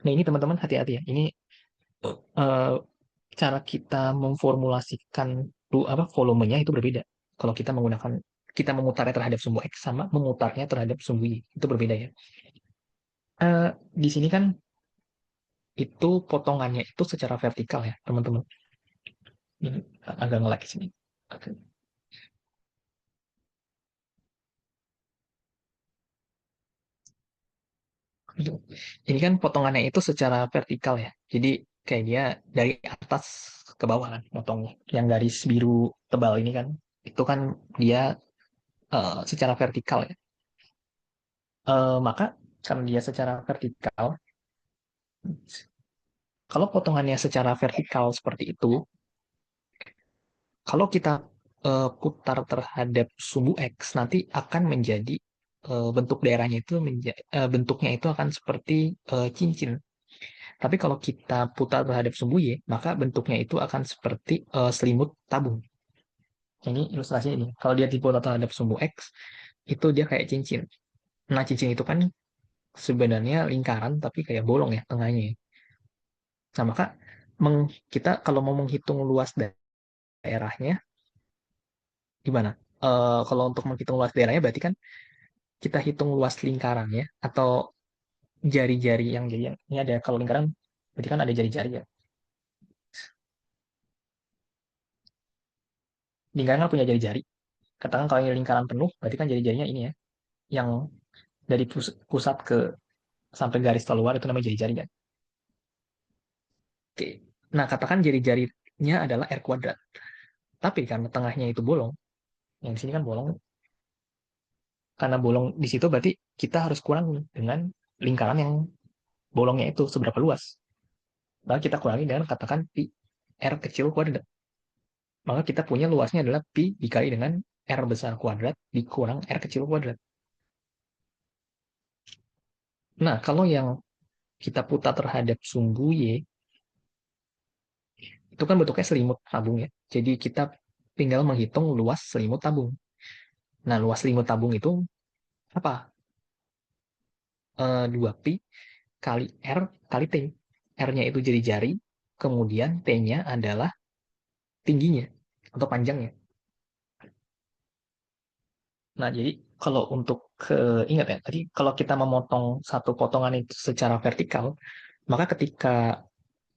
Nah, ini teman-teman hati-hati ya. Ini eh, cara kita memformulasikan apa volumenya itu berbeda. Kalau kita memutarnya terhadap sumbu X sama memutarnya terhadap sumbu Y, itu berbeda ya. Di sini kan itu potongannya itu secara vertikal ya, teman-teman. Ini agak nge-lag sini. Oke. Ini kan potongannya itu secara vertikal ya. Jadi kayak dia dari atas ke bawah kan potongnya. Yang garis biru tebal ini kan itu kan dia secara vertikal ya. Maka karena dia secara vertikal, kalau potongannya secara vertikal seperti itu, kalau kita putar terhadap sumbu X nanti akan menjadi bentuk daerahnya itu bentuknya itu akan seperti cincin. Tapi kalau kita putar terhadap sumbu Y, maka bentuknya itu akan seperti selimut tabung. Ini ilustrasinya ini. Kalau dia diputar terhadap sumbu X, itu dia kayak cincin. Nah, cincin itu kan sebenarnya lingkaran, tapi kayak bolong ya tengahnya. Nah, maka kita kalau mau menghitung luas daerahnya, gimana? Kalau untuk menghitung luas daerahnya, berarti kan kita hitung luas lingkarannya, atau jari-jari yang jadi, ini ada, kalau lingkaran, berarti kan ada jari-jari ya. Lingkaran kan punya jari-jari. Katakan kalau ini lingkaran penuh, berarti kan jari-jarinya ini ya, yang dari pusat ke sampai garis keluar itu namanya jari-jari kan. Oke. Nah, katakan jari-jarinya adalah R kuadrat. Tapi karena tengahnya itu bolong, yang di sini kan bolong, karena bolong di situ berarti kita harus kurang dengan lingkaran yang bolongnya itu seberapa luas. Lalu kita kurangi dengan katakan pi R kecil kuadrat. Maka kita punya luasnya adalah pi dikali dengan R besar kuadrat dikurang R kecil kuadrat. Nah, kalau yang kita putar terhadap sumbu Y, itu kan bentuknya selimut tabung ya. Jadi kita tinggal menghitung luas selimut tabung. Nah, luas selimut tabung itu apa? 2pi kali R kali T. R-nya itu jadi jari, kemudian T-nya adalah tingginya atau panjangnya. Nah, jadi kalau untuk ingat ya, tadi kalau kita memotong satu potongan itu secara vertikal, maka ketika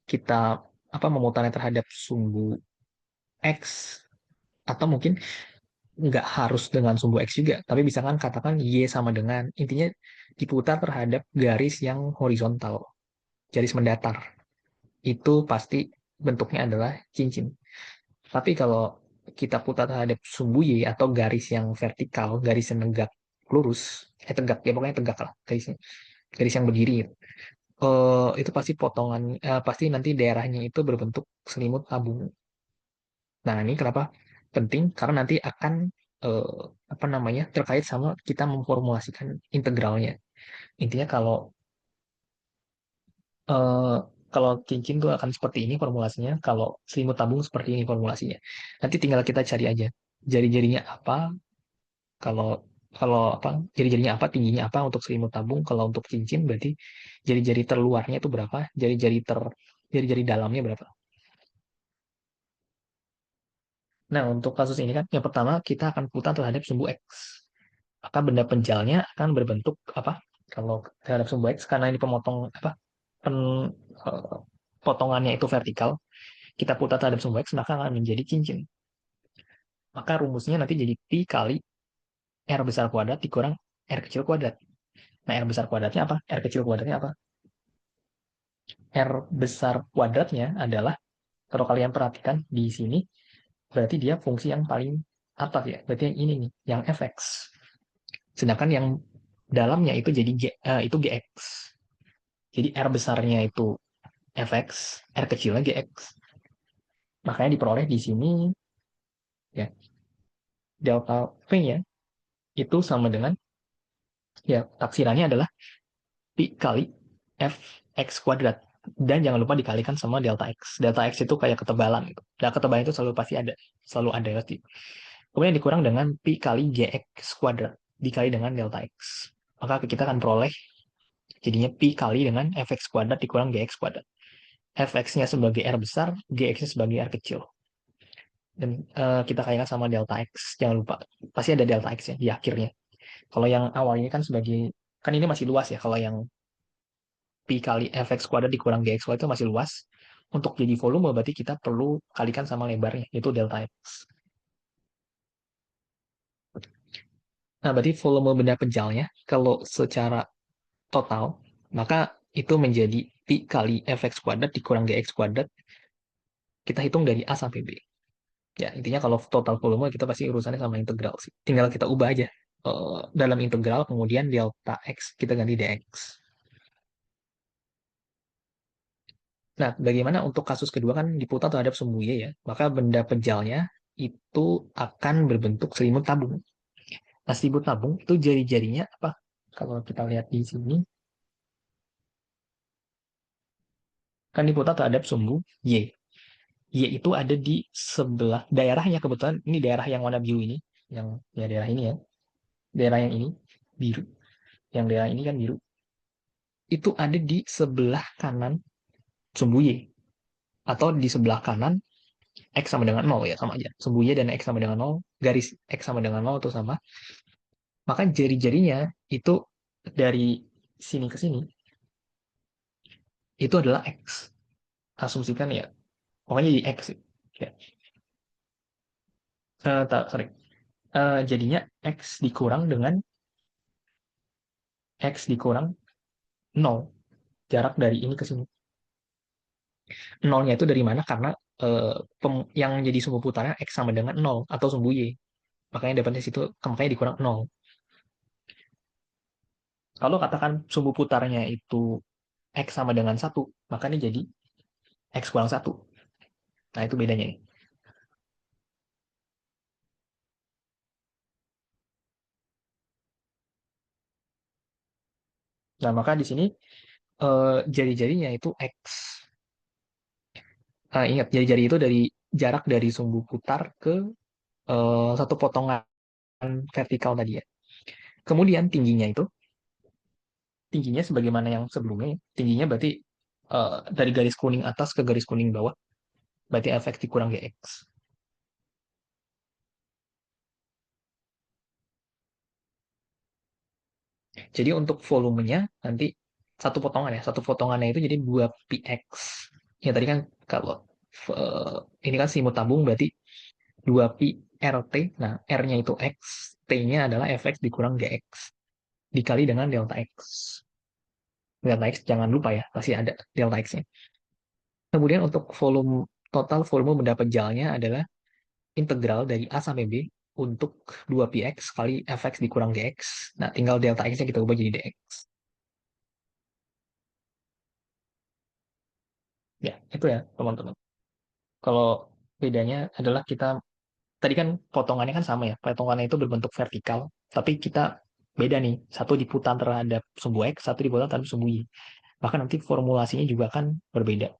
kita memutarnya terhadap sumbu X, atau mungkin nggak harus dengan sumbu X juga, tapi bisa kan katakan Y sama dengan, intinya diputar terhadap garis yang horizontal, garis mendatar, itu pasti bentuknya adalah cincin. Tapi kalau kita putar terhadap sumbu Y atau garis yang vertikal, garis yang tegak lurus, tegak ya, pokoknya tegak lah garisnya, garis yang berdiri gitu. Itu pasti potongan, pasti nanti daerahnya itu berbentuk selimut tabung. Nah, ini kenapa penting? Karena nanti akan eh, terkait sama kita memformulasikan integralnya. Intinya eh, kalau cincin tuh akan seperti ini formulasinya, kalau selimut tabung seperti ini formulasinya. Nanti tinggal kita cari aja jari-jarinya apa, kalau kalau jari-jarinya apa, tingginya apa untuk selimut tabung. Kalau untuk cincin berarti jari-jari terluarnya itu berapa, jari-jari dalamnya berapa. Nah, untuk kasus ini kan, yang pertama kita akan putar terhadap sumbu X. Maka benda penjalnya akan berbentuk apa? Kalau terhadap sumbu X, karena ini pemotong pen, eh, potongannya itu vertikal, kita putar terhadap sumbu X, maka akan menjadi cincin. Maka rumusnya nanti jadi pi kali R besar kuadrat dikurang R kecil kuadrat. Nah, R besar kuadratnya apa? R kecil kuadratnya apa? R besar kuadratnya adalah, kalau kalian perhatikan di sini, berarti dia fungsi yang paling atas ya. Berarti yang ini nih, yang fx. Sedangkan yang dalamnya itu jadi itu gx. Jadi R besarnya itu fx, R kecilnya gx. Makanya diperoleh di sini ya, delta V-nya itu sama dengan, ya, taksirannya adalah pi kali fx kuadrat. Dan jangan lupa dikalikan sama delta x. Delta x itu kayak ketebalan gitu. Dan ketebalan itu selalu pasti ada, selalu ada pasti. Kemudian dikurang dengan pi kali gx kuadrat dikali dengan delta x. Maka kita akan peroleh jadinya pi kali dengan fx kuadrat dikurang gx kuadrat. Fx-nya sebagai R besar, gx-nya sebagai R kecil. Dan kita kalikan sama delta x. Jangan lupa, pasti ada delta x ya di akhirnya. Kalau yang awal ini kan sebagai, kan ini masih luas ya. Kalau yang pi kali fx kuadrat dikurang gx kuadrat itu masih luas. Untuk jadi volume berarti kita perlu kalikan sama lebarnya, yaitu delta x. Nah, berarti volume benda penjalnya, kalau secara total, maka itu menjadi pi kali fx kuadrat dikurang gx kuadrat. Kita hitung dari A sampai B. Ya, intinya kalau total volume kita pasti urusannya sama integral sih. Tinggal kita ubah aja. Dalam integral, kemudian delta x kita ganti dx. Nah, bagaimana untuk kasus kedua kan diputar terhadap sumbu Y ya. Maka benda pejalnya itu akan berbentuk selimut tabung. Nah, selimut tabung itu jari-jarinya apa? Kalau kita lihat di sini, kan diputar terhadap sumbu Y. Y itu ada di sebelah daerahnya, kebetulan ini daerah yang warna biru ini, yang ya daerah ini ya, daerah yang ini biru, yang daerah ini kan biru, itu ada di sebelah kanan sumbu Y, atau di sebelah kanan X sama dengan 0 ya, sama aja. Sumbu Y dan X sama dengan 0, garis X sama dengan 0 itu sama. Maka jari-jarinya itu dari sini ke sini, itu adalah X. Asumsikan ya, pokoknya di X. Ya. Sorry. Jadinya X dikurang dengan X dikurang 0. Jarak dari ini ke sini. Nolnya itu dari mana? Karena eh, yang jadi sumbu putarnya X sama dengan 0 atau sumbu Y. Makanya dapatnya situ, makanya dikurang 0. Kalau katakan sumbu putarnya itu X sama dengan 1, maka ini jadi X kurang 1. Nah, itu bedanya nih. Nah, maka di sini jari-jarinya itu X. Ingat, jari-jari itu dari jarak dari sumbu putar ke satu potongan vertikal tadi ya. Kemudian tingginya sebagaimana yang sebelumnya, tingginya berarti dari garis kuning atas ke garis kuning bawah, berarti efek dikurang GX. Jadi untuk volumenya nanti satu potongan ya, satu potongannya itu jadi 2px. Ya tadi kan kalau ini kan simut tabung berarti 2pi RT. Nah, R-nya itu X, T-nya adalah Fx dikurang Gx dikali dengan delta X. Delta X jangan lupa ya, pasti ada delta X-nya. Kemudian untuk total volume benda pejalnya adalah integral dari A sampai B untuk 2px kali fx dikurang dx. Nah, tinggal delta x-nya kita ubah jadi dx. Ya, itu ya, teman-teman. Kalau bedanya adalah kita, tadi kan potongannya kan sama ya, potongannya itu berbentuk vertikal, tapi kita beda nih, satu diputar terhadap sumbu x, satu diputar terhadap sumbu y. Bahkan nanti formulasinya juga kan berbeda.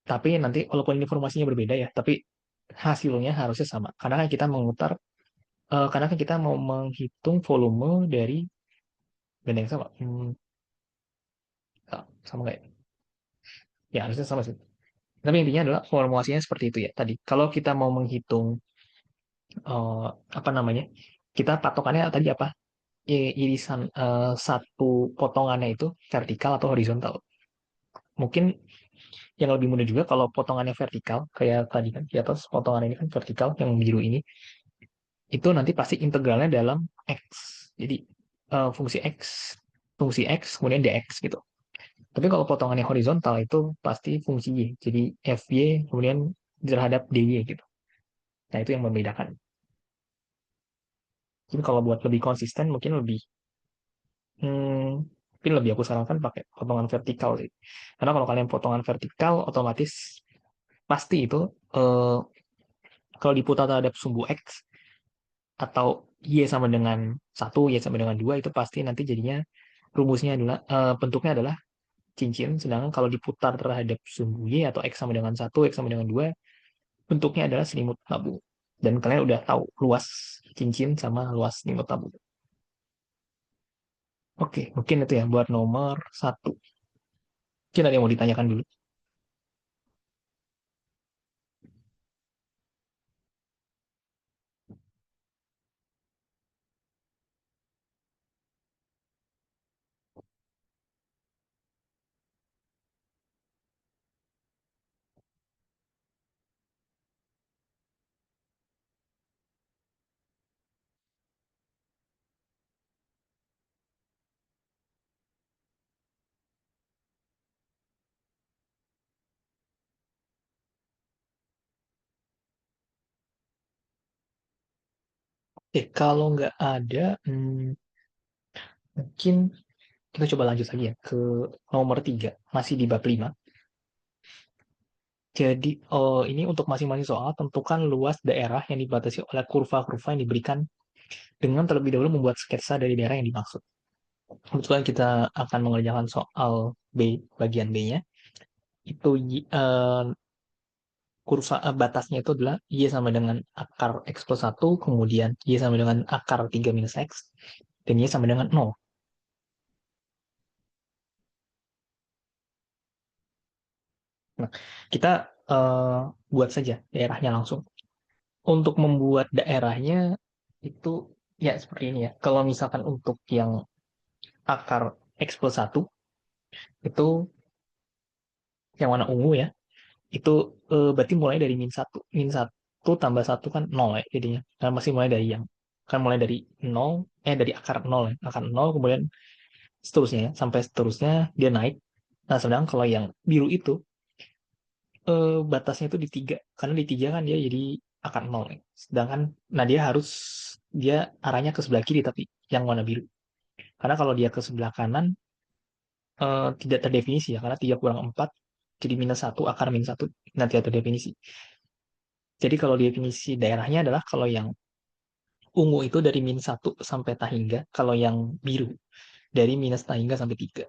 Tapi nanti walaupun ini formulasinya berbeda ya, tapi hasilnya harusnya sama. Karena kan kita mau menghitung volume dari benda yang sama. Sama nggak ya? Ya, harusnya sama sih. Tapi intinya adalah formulasinya seperti itu ya. Tadi, kalau kita mau menghitung eh, apa namanya, kita patokannya tadi apa? Irisan satu potongannya itu vertikal atau horizontal. Mungkin yang lebih mudah juga kalau potongannya vertikal, kayak tadi kan di atas potongan ini kan vertikal, yang biru ini, itu nanti pasti integralnya dalam x. Jadi fungsi x, kemudian dx gitu. Tapi kalau potongannya horizontal itu pasti fungsi y. Jadi fy kemudian terhadap dy gitu. Nah, itu yang membedakan. Jadi kalau buat lebih konsisten mungkin lebih aku sarankan pakai potongan vertikal sih. Karena kalau kalian potongan vertikal otomatis pasti itu eh, kalau diputar terhadap sumbu x atau y sama dengan satu, y sama dengan 2 itu pasti nanti jadinya rumusnya adalah bentuknya adalah cincin. Sedangkan kalau diputar terhadap sumbu y atau x sama dengan satu, x sama dengan 2 bentuknya adalah selimut tabung. Dan kalian udah tahu luas cincin sama luas selimut tabung. Oke, mungkin itu ya buat nomor satu. Mungkin ada yang mau ditanyakan dulu. Oke, kalau nggak ada, mungkin kita coba lanjut lagi ya ke nomor 3, masih di bab 5. Jadi, ini untuk masing-masing soal, tentukan luas daerah yang dibatasi oleh kurva-kurva yang diberikan dengan terlebih dahulu membuat sketsa dari daerah yang dimaksud. Kebetulan kita akan mengerjakan soal B, bagian B-nya. Itu kurva batasnya itu adalah Y sama dengan akar X plus 1, kemudian Y sama dengan akar 3 minus X, dan Y sama dengan 0. Nah, kita eh, buat saja daerahnya langsung. Untuk membuat daerahnya itu ya seperti ini ya. Kalau misalkan untuk yang akar X plus 1, itu yang warna ungu ya, itu berarti mulai dari min satu. Min satu tambah satu kan 0 ya jadinya. Kan masih mulai dari yang, kan mulai dari 0, dari akar 0 ya. Akar 0 kemudian seterusnya ya, sampai seterusnya dia naik. Nah, sedangkan kalau yang biru itu batasnya itu di 3. Karena di 3 kan dia jadi akar 0 ya. Sedangkan, nah dia arahnya ke sebelah kiri tapi yang warna biru. Karena kalau dia ke sebelah kanan tidak terdefinisi ya, karena 3 kurang 4 jadi minus satu, akar minus satu nanti ada definisi. Jadi kalau definisi daerahnya adalah kalau yang ungu itu dari minus satu sampai tahingga, kalau yang biru dari minus tahingga sampai 3.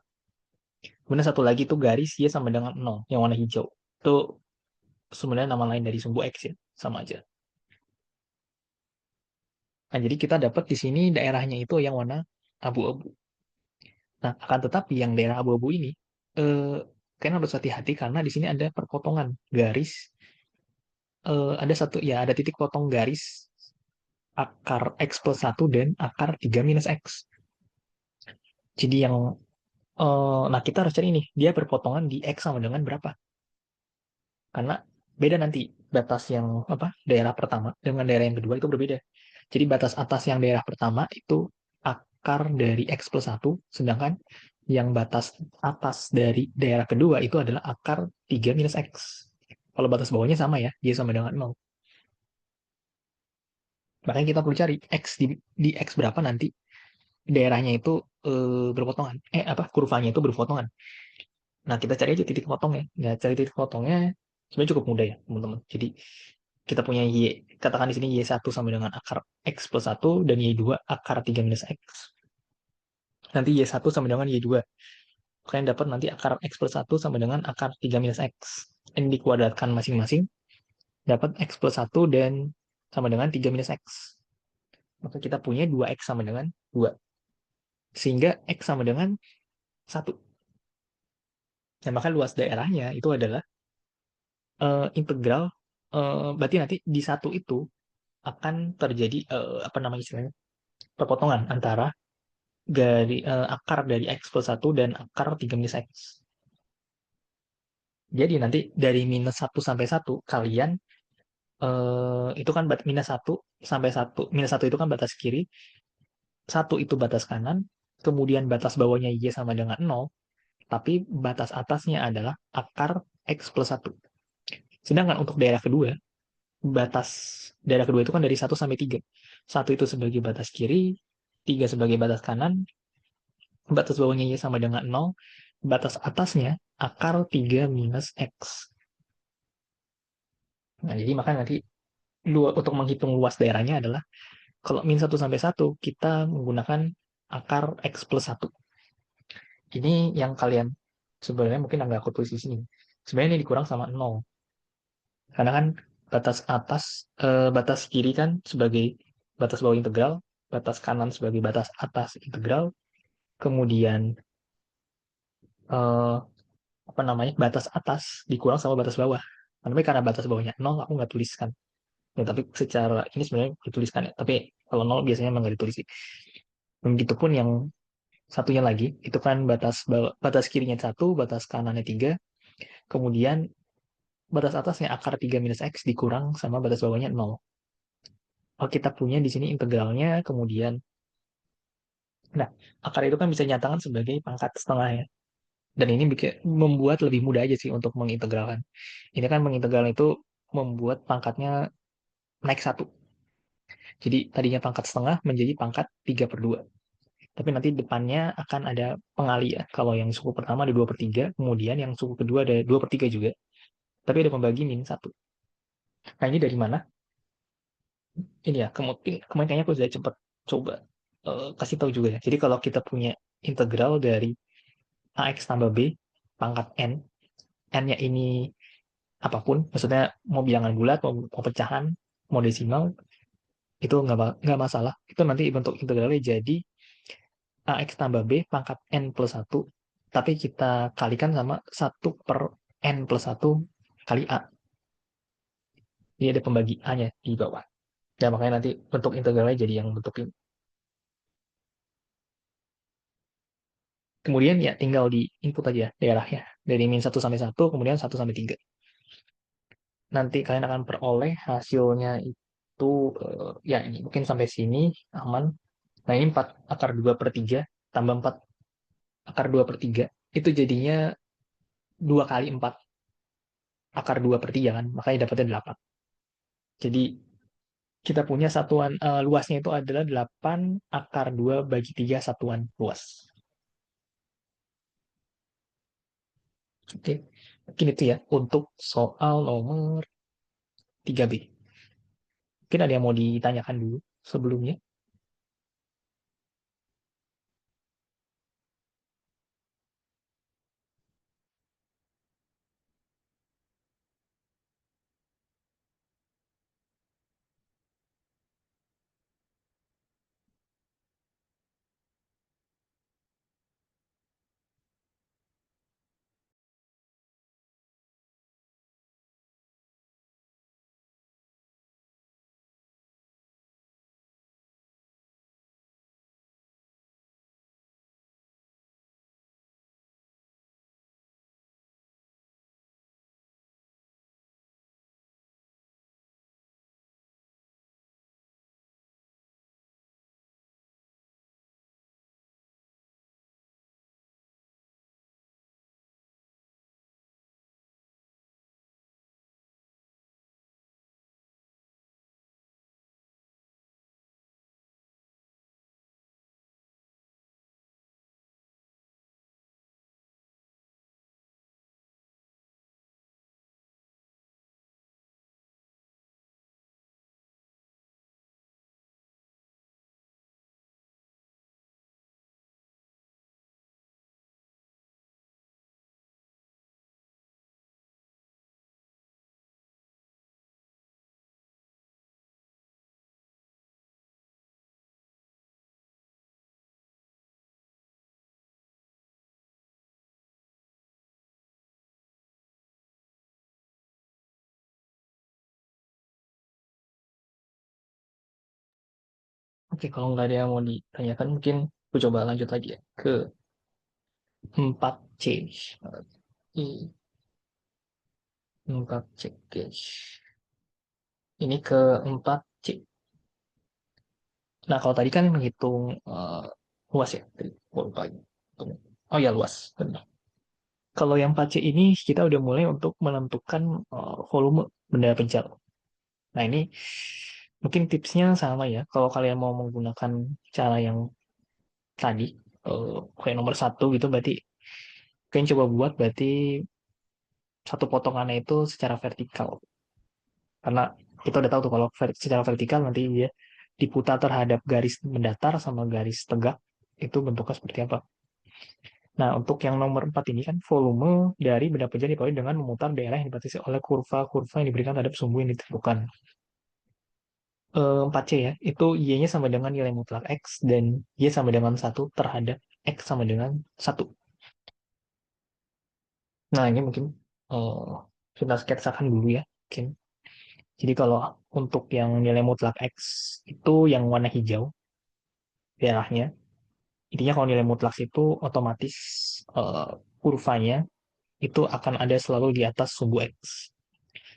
Kemudian satu lagi itu garis Y sama dengan 0, yang warna hijau. Itu sebenarnya nama lain dari sumbu X ya, sama aja. Nah, jadi kita dapat di sini daerahnya itu yang warna abu-abu. Nah, akan tetapi yang daerah abu-abu ini, kalian harus hati-hati karena di sini ada perpotongan garis, ada satu, ya ada titik potong garis akar X plus 1 dan akar 3 minus X. Jadi yang nah kita harus cari nih, dia berpotongan di X sama dengan berapa? Karena beda nanti batas yang apa daerah pertama dengan daerah yang kedua itu berbeda. Jadi batas atas yang daerah pertama itu akar dari X plus 1, sedangkan yang batas atas dari daerah kedua itu adalah akar 3 minus X. Kalau batas bawahnya sama ya, dia sama dengan 0. Makanya kita perlu cari X di X berapa nanti daerahnya itu berpotongan. Kurvanya itu berpotongan. Nah, kita cari aja titik potongnya. Nah, cari titik potongnya sebenarnya cukup mudah ya, teman-teman. Jadi, kita punya Y, katakan di sini Y1 sama dengan akar X plus 1 dan Y2 akar 3 minus X. Nanti Y1 sama dengan Y2. Kalian dapat nanti akar X plus 1 sama dengan akar 3 minus X. Ini dikuadratkan masing-masing, dapat X plus 1 dan sama dengan 3 minus X. Maka kita punya 2X sama dengan 2. Sehingga X sama dengan 1. Nah, maka luas daerahnya itu adalah integral, berarti nanti di satu itu akan terjadi apa namanya istilahnya perpotongan antara dari akar dari X plus 1 dan akar 3 minus X. Jadi nanti dari minus 1 sampai 1 kalian itu kan minus 1 sampai 1 minus 1 itu kan batas kiri, 1 itu batas kanan, kemudian batas bawahnya Y sama dengan 0, tapi batas atasnya adalah akar X plus 1. Sedangkan untuk daerah kedua, batas daerah kedua itu kan dari 1 sampai 3. 1 itu sebagai batas kiri, 3 sebagai batas kanan, batas bawahnya Y sama dengan 0, batas atasnya akar 3 minus X. Nah, jadi maka nanti untuk menghitung luas daerahnya adalah kalau min 1 sampai 1 kita menggunakan akar X plus 1. Ini yang kalian sebenarnya mungkin agak aku tulis di sini. Sebenarnya ini dikurang sama 0. Karena kan batas atas, batas kiri kan sebagai batas bawah integral, batas kanan sebagai batas atas integral, kemudian eh, apa namanya batas atas dikurang sama batas bawah. Tapi karena batas bawahnya 0, aku nggak tuliskan. Ya, tapi secara ini sebenarnya dituliskan ya. Tapi kalau 0 biasanya memang nggak ditulis sih. Begitupun yang satunya lagi, itu kan batas kirinya 1, batas kanannya 3, kemudian batas atasnya akar 3 minus X dikurang sama batas bawahnya 0. Oh, kita punya di sini integralnya, kemudian, nah, akar itu kan bisa nyatakan sebagai pangkat setengah ya. Dan ini membuat lebih mudah aja sih untuk mengintegralkan. Ini kan mengintegral itu membuat pangkatnya naik 1. Jadi tadinya pangkat setengah menjadi pangkat 3/2. Tapi nanti depannya akan ada pengali ya. Kalau yang suku pertama ada 2/3, kemudian yang suku kedua ada 2/3 juga. Tapi ada pembagi min 1. Nah ini dari mana? Ini ya, kemarin kayaknya aku sudah cepat coba kasih tahu juga ya. Jadi kalau kita punya integral dari AX tambah B pangkat N, N-nya ini apapun, maksudnya mau bilangan bulat, mau pecahan, mau desimal, itu nggak masalah. Itu nanti bentuk integralnya jadi AX tambah B pangkat N plus 1, tapi kita kalikan sama 1/N plus 1 kali A. Ini ada pembagi A-nya di bawah. Ya, makanya nanti bentuk integralnya jadi yang bentuk ini. Kemudian ya tinggal di input aja daerahnya. Dari min 1 sampai 1, kemudian 1 sampai 3. Nanti kalian akan peroleh hasilnya itu, ya ini mungkin sampai sini aman. Nah ini 4 akar 2/3 tambah 4 akar 2/3. Itu jadinya 2 kali 4 akar 2/3 kan. Makanya dapatnya 8. Jadi kita punya satuan luasnya itu adalah 8 akar 2/3 satuan luas. Oke, mungkin itu ya untuk soal nomor 3B. Mungkin ada yang mau ditanyakan dulu sebelumnya. Oke, kalau nggak ada yang mau ditanyakan, mungkin aku coba lanjut lagi ya ke 4C. I- 4C, guys. Ini ke 4C. Nah, kalau tadi kan menghitung luas ya. Tadi gua lupa lagi. Oh ya, luas. Benar. Kalau yang 4C ini kita udah mulai untuk menentukan volume benda penjal. Nah, ini mungkin tipsnya sama ya. Kalau kalian mau menggunakan cara yang tadi, kayak nomor satu gitu, berarti kalian coba buat berarti satu potongannya itu secara vertikal. Karena kita udah tahu tuh kalau secara vertikal nanti dia diputar terhadap garis mendatar sama garis tegak, itu bentuknya seperti apa. Nah, untuk yang nomor 4 ini kan volume dari benda penjara diperoleh dengan memutar daerah yang dibatasi oleh kurva-kurva yang diberikan terhadap sumbu yang ditentukan. 4C ya, itu Y-nya sama dengan nilai mutlak X dan Y sama dengan satu terhadap X sama dengan satu. Nah, ini mungkin eh, kita sketsakan dulu ya. Mungkin. Jadi kalau untuk yang nilai mutlak X itu yang warna hijau daerahnya. Intinya kalau nilai mutlak itu otomatis eh, kurvanya itu akan ada selalu di atas sumbu X.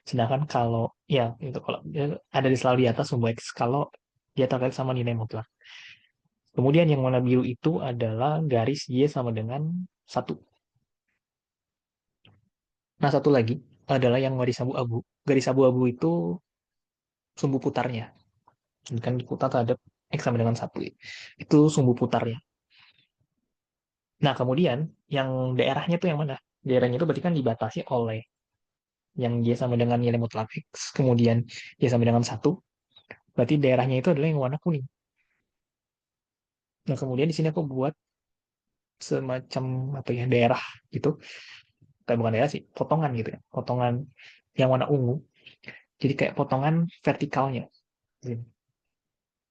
Sedangkan kalau ya itu kalau ada di selalu di atas sumbu X kalau dia terkait sama nilai mutlak. Kemudian yang warna biru itu adalah garis Y sama dengan satu. Nah, satu lagi adalah yang garis abu-abu. Garis abu-abu itu sumbu putarnya. Kan diputar terhadap X sama dengan satu. Itu sumbu putarnya. Nah, kemudian yang daerahnya itu yang mana? Daerahnya itu berarti kan dibatasi oleh yang Y sama dengan nilai mutlak X, kemudian Y sama dengan satu. Berarti daerahnya itu adalah yang warna kuning. Nah, kemudian di sini aku buat semacam apa ya daerah gitu. Kayak bukan daerah sih, potongan gitu ya. Potongan yang warna ungu. Jadi kayak potongan vertikalnya.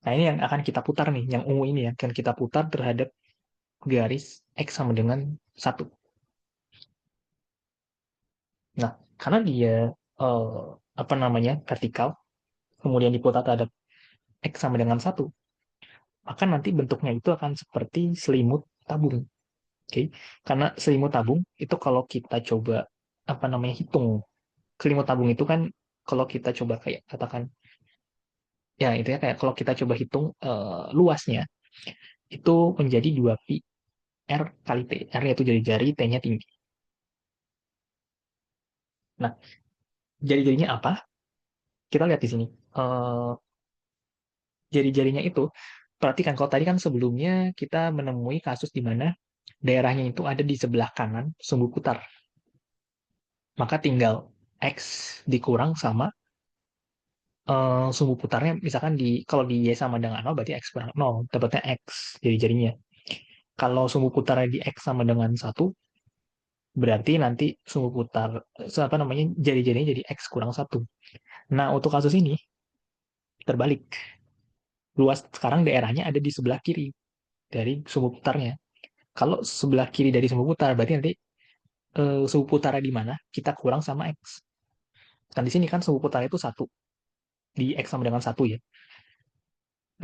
Nah, ini yang akan kita putar nih, yang ungu ini ya, akan kita putar terhadap garis X sama dengan satu. Nah, karena dia eh, apa namanya vertikal, kemudian diputar terhadap X sama dengan satu, maka nanti bentuknya itu akan seperti selimut tabung. Oke, karena selimut tabung itu kalau kita coba apa namanya hitung, selimut tabung itu kan kalau kita coba kayak katakan ya itu ya kayak kalau kita coba hitung luasnya itu menjadi 2 pi R kali T. R itu jari-jari, T-nya tinggi. Nah, jari-jarinya apa? Kita lihat di sini. Eh, jari-jarinya itu, perhatikan kalau tadi kan sebelumnya kita menemui kasus di mana daerahnya itu ada di sebelah kanan sumbu putar. Maka tinggal X dikurang sama sumbu putarnya, misalkan kalau di Y sama dengan 0, berarti X kurang 0, dapatnya X jari-jarinya. Kalau sumbu putarnya di X sama dengan satu, berarti nanti sumbu putar, apa namanya, jari-jarinya jadi X kurang satu. Nah, untuk kasus ini, terbalik. Luas sekarang daerahnya ada di sebelah kiri dari sumbu putarnya. Kalau sebelah kiri dari sumbu putar, berarti nanti sumbu putarnya di mana, kita kurang sama X. Kan di sini kan sumbu putarnya itu satu, di X sama dengan satu ya.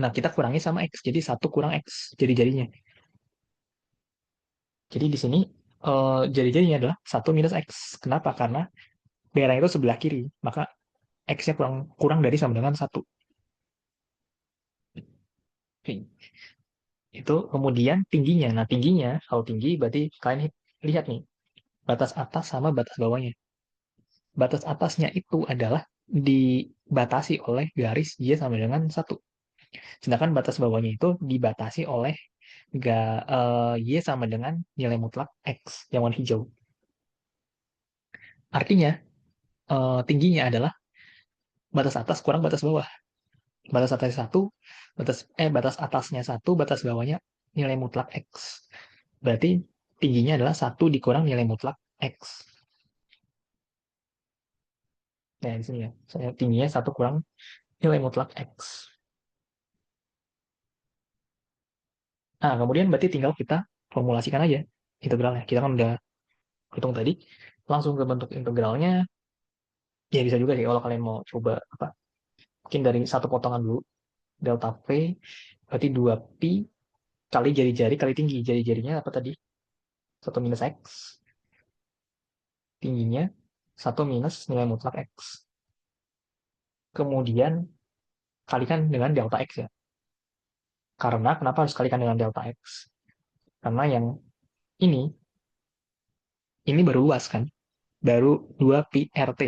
Nah, kita kurangi sama X, jadi satu kurang X, jari-jarinya. Jadi di sini jari-jarinya adalah satu minus X. Kenapa? Karena daerah itu sebelah kiri, maka X-nya kurang kurang dari sama dengan satu. Itu kemudian tingginya. Nah, tingginya, kalau tinggi berarti kalian lihat nih, batas atas sama batas bawahnya. Batas atasnya itu adalah dibatasi oleh garis Y sama dengan satu. Sedangkan batas bawahnya itu dibatasi oleh Y sama dengan nilai mutlak X yang warna hijau. Artinya, tingginya adalah batas atas kurang batas bawah. Batas atas satu, batas atasnya satu, batas bawahnya nilai mutlak X. Berarti tingginya adalah satu dikurang nilai mutlak X. Nah, di sini ya. Saya tingginya satu kurang nilai mutlak X. Nah, kemudian berarti tinggal kita formulasikan aja integralnya. Kita kan udah hitung tadi, langsung ke bentuk integralnya. Ya bisa juga sih kalau kalian mau coba apa, mungkin dari satu potongan dulu, delta V Berarti 2pi kali jari-jari kali tinggi. Jari-jarinya apa tadi? Satu minus X. Tingginya satu minus nilai mutlak X. Kemudian kalikan dengan delta X ya. Karena kenapa harus kalikan dengan delta X? Karena yang ini, ini baru luas kan? Baru 2pi RT.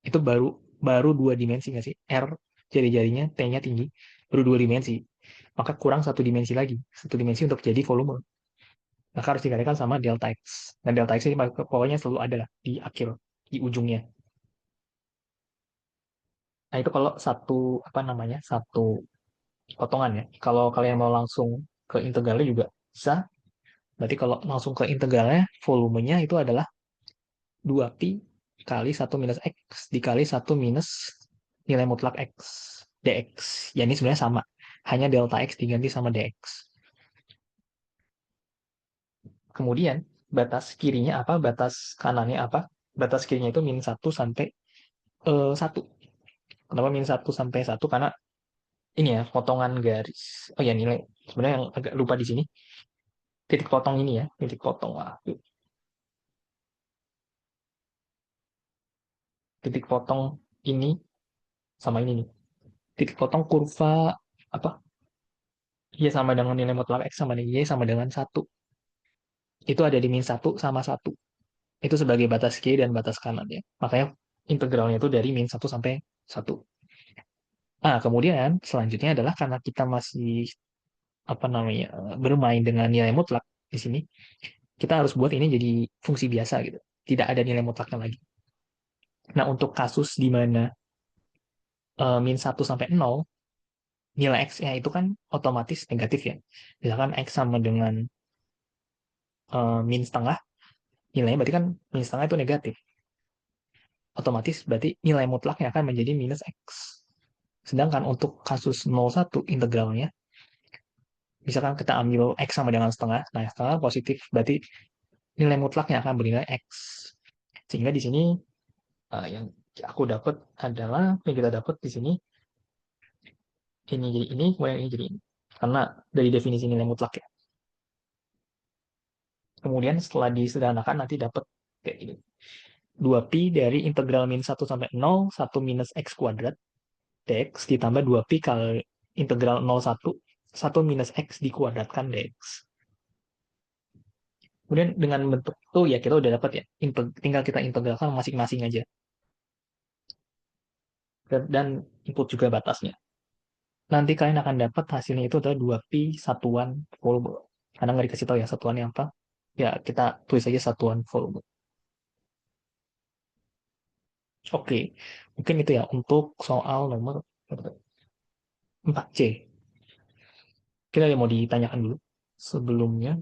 Itu baru baru dua dimensi nggak sih? R jari-jarinya, T-nya tinggi, baru dua dimensi. Maka kurang satu dimensi lagi. Satu dimensi untuk jadi volume. Maka harus dikalikan sama delta X. Dan delta X ini pokoknya selalu ada lah di akhir, di ujungnya. Nah itu kalau satu, apa namanya, satu potongan ya. Kalau kalian mau langsung ke integralnya juga bisa. Berarti kalau langsung ke integralnya, volumenya itu adalah 2pi kali satu minus X dikali satu minus nilai mutlak X, dx. Ya ini sebenarnya sama. Hanya delta X diganti sama dx. Kemudian batas kirinya apa, batas kanannya apa? Batas kirinya itu min satu sampai 1. Kenapa min satu sampai satu? Karena ini ya, potongan garis. Oh ya, nilai. Sebenarnya yang agak lupa di sini, titik potong ini ya, titik potong. Wah, titik potong ini sama ini nih. Titik potong kurva apa? Iya sama dengan nilai mutlak X sama nilai Y sama dengan satu. Itu ada di min satu sama satu. Itu sebagai batas kiri dan batas kanan ya. Makanya integralnya itu dari min satu sampai satu. Nah, kemudian selanjutnya adalah karena kita masih apa namanya bermain dengan nilai mutlak di sini, kita harus buat ini jadi fungsi biasa gitu. Tidak ada nilai mutlaknya lagi. Nah, untuk kasus di mana min satu sampai nol, nilai X-nya itu kan otomatis negatif ya. Misalkan X sama dengan min setengah, nilainya berarti kan min setengah itu negatif. Otomatis berarti nilai mutlaknya akan menjadi minus X. Sedangkan untuk kasus 01 integralnya, misalkan kita ambil X sama dengan setengah, nah setengah positif, berarti nilai mutlaknya akan bernilai X. Sehingga di sini yang aku dapat adalah, yang kita dapat di sini, ini jadi ini, kemudian ini jadi ini. Karena dari definisi nilai mutlak ya. Kemudian setelah disederhanakan nanti dapat kayak ini. 2pi dari integral min satu sampai 0, 1 minus X kuadrat, dx, ditambah 2pi kali integral 01, 1 minus X dikuadratkan dx. Kemudian dengan bentuk itu ya kita udah dapat ya, tinggal kita integralkan masing-masing aja. Dan input juga batasnya. Nanti kalian akan dapat hasilnya itu adalah 2pi satuan volume. Karena nggak dikasih tahu ya satuannya apa. Ya kita tulis aja satuan volume. Oke, mungkin itu ya untuk soal nomor 4C. Kita ada yang mau ditanyakan dulu sebelumnya.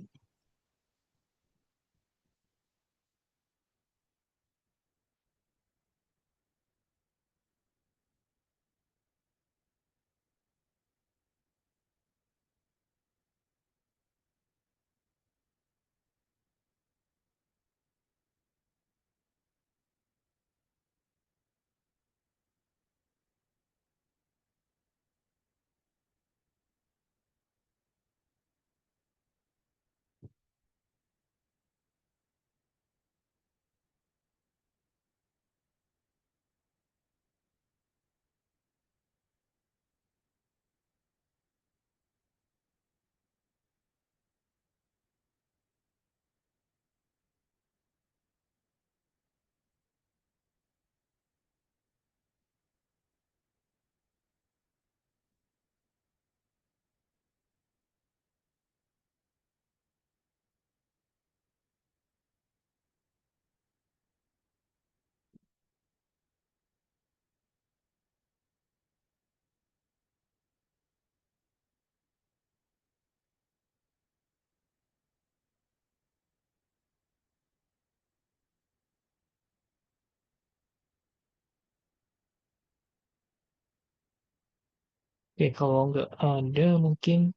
Oke, kalau nggak ada mungkin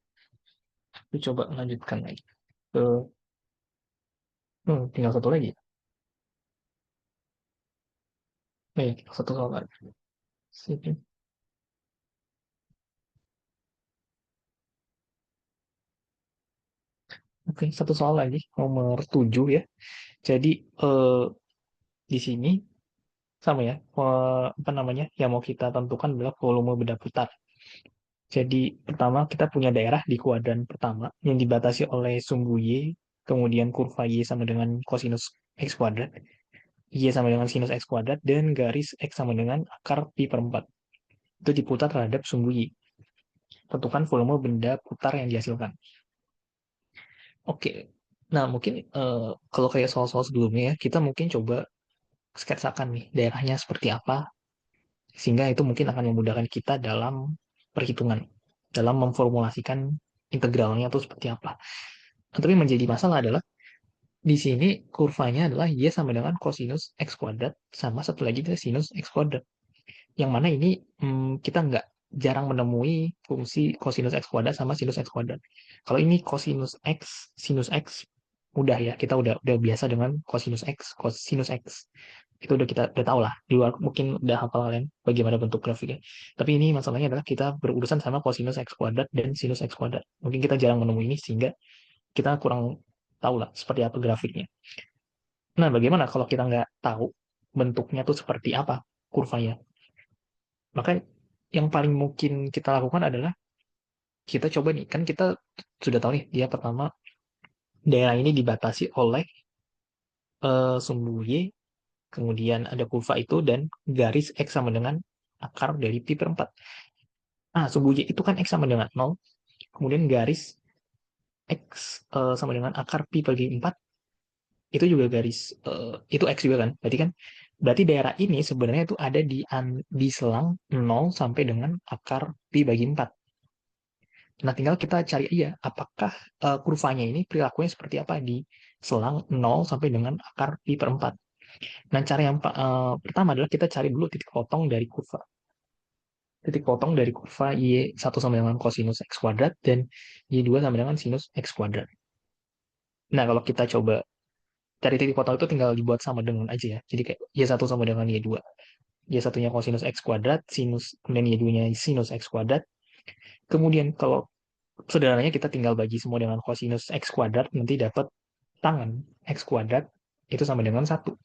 aku coba melanjutkan lagi. Ke, tinggal satu lagi. Tinggal satu soal lagi. Sip. Oke, satu soal lagi, nomor 7 ya. Jadi eh, di sini sama ya, apa namanya, yang mau kita tentukan adalah volume benda putar. Jadi pertama kita punya daerah di kuadran pertama yang dibatasi oleh sumbu Y, kemudian kurva Y sama dengan kosinus X kuadrat, Y sama dengan sinus X kuadrat, dan garis X sama dengan akar pi per 4. Itu diputar terhadap sumbu Y. Tentukan volume benda putar yang dihasilkan. Oke, nah mungkin kalau kayak soal-soal sebelumnya ya, kita mungkin coba sketsakan nih daerahnya seperti apa, sehingga itu mungkin akan memudahkan kita dalam perhitungan, dalam memformulasikan integralnya itu seperti apa. Nah, tapi menjadi masalah adalah di sini kurvanya adalah y sama dengan kosinus x kuadrat sama satu lagi adalah sinus x kuadrat. Yang mana ini kita nggak jarang menemui fungsi kosinus x kuadrat sama sinus x kuadrat. Kalau ini kosinus x, sinus x, mudah ya, kita udah biasa dengan kosinus x, kosinus x. Itu udah kita udah tahu lah. Di luar mungkin udah hafal kalian bagaimana bentuk grafiknya. Tapi ini masalahnya adalah kita berurusan sama kosinus x kuadrat dan sinus x kuadrat. Mungkin kita jarang menemui ini sehingga kita kurang tahu lah seperti apa grafiknya. Nah, bagaimana kalau kita nggak tahu bentuknya tuh seperti apa kurvanya? Maka yang paling mungkin kita lakukan adalah kita coba nih, kan kita sudah tahu nih, dia pertama daerah ini dibatasi oleh sumbu Y, kemudian ada kurva itu, dan garis X sama dengan akar dari pi per 4. Nah, sumbu Y itu kan X sama dengan 0, kemudian garis X sama dengan akar pi bagi 4, itu juga garis, itu X juga kan, berarti daerah ini sebenarnya itu ada di selang 0 sampai dengan akar pi bagi 4. Nah, tinggal kita cari aja apakah kurvanya ini perilakunya seperti apa di selang 0 sampai dengan akar pi per 4. Nah, cara yang pertama adalah kita cari dulu titik potong dari kurva. Titik potong dari kurva Y1 sama dengan kosinus X kuadrat dan Y2 sama dengan sinus X kuadrat. Nah, kalau kita coba cari titik potong itu tinggal dibuat sama dengan aja ya. Jadi kayak Y1 sama dengan Y2. Y1-nya kosinus X kuadrat, kemudian Y2-nya sinus X kuadrat. Kemudian kalau sederhananya kita tinggal bagi semua dengan kosinus X kuadrat, nanti dapat tangan X kuadrat itu sama dengan 1.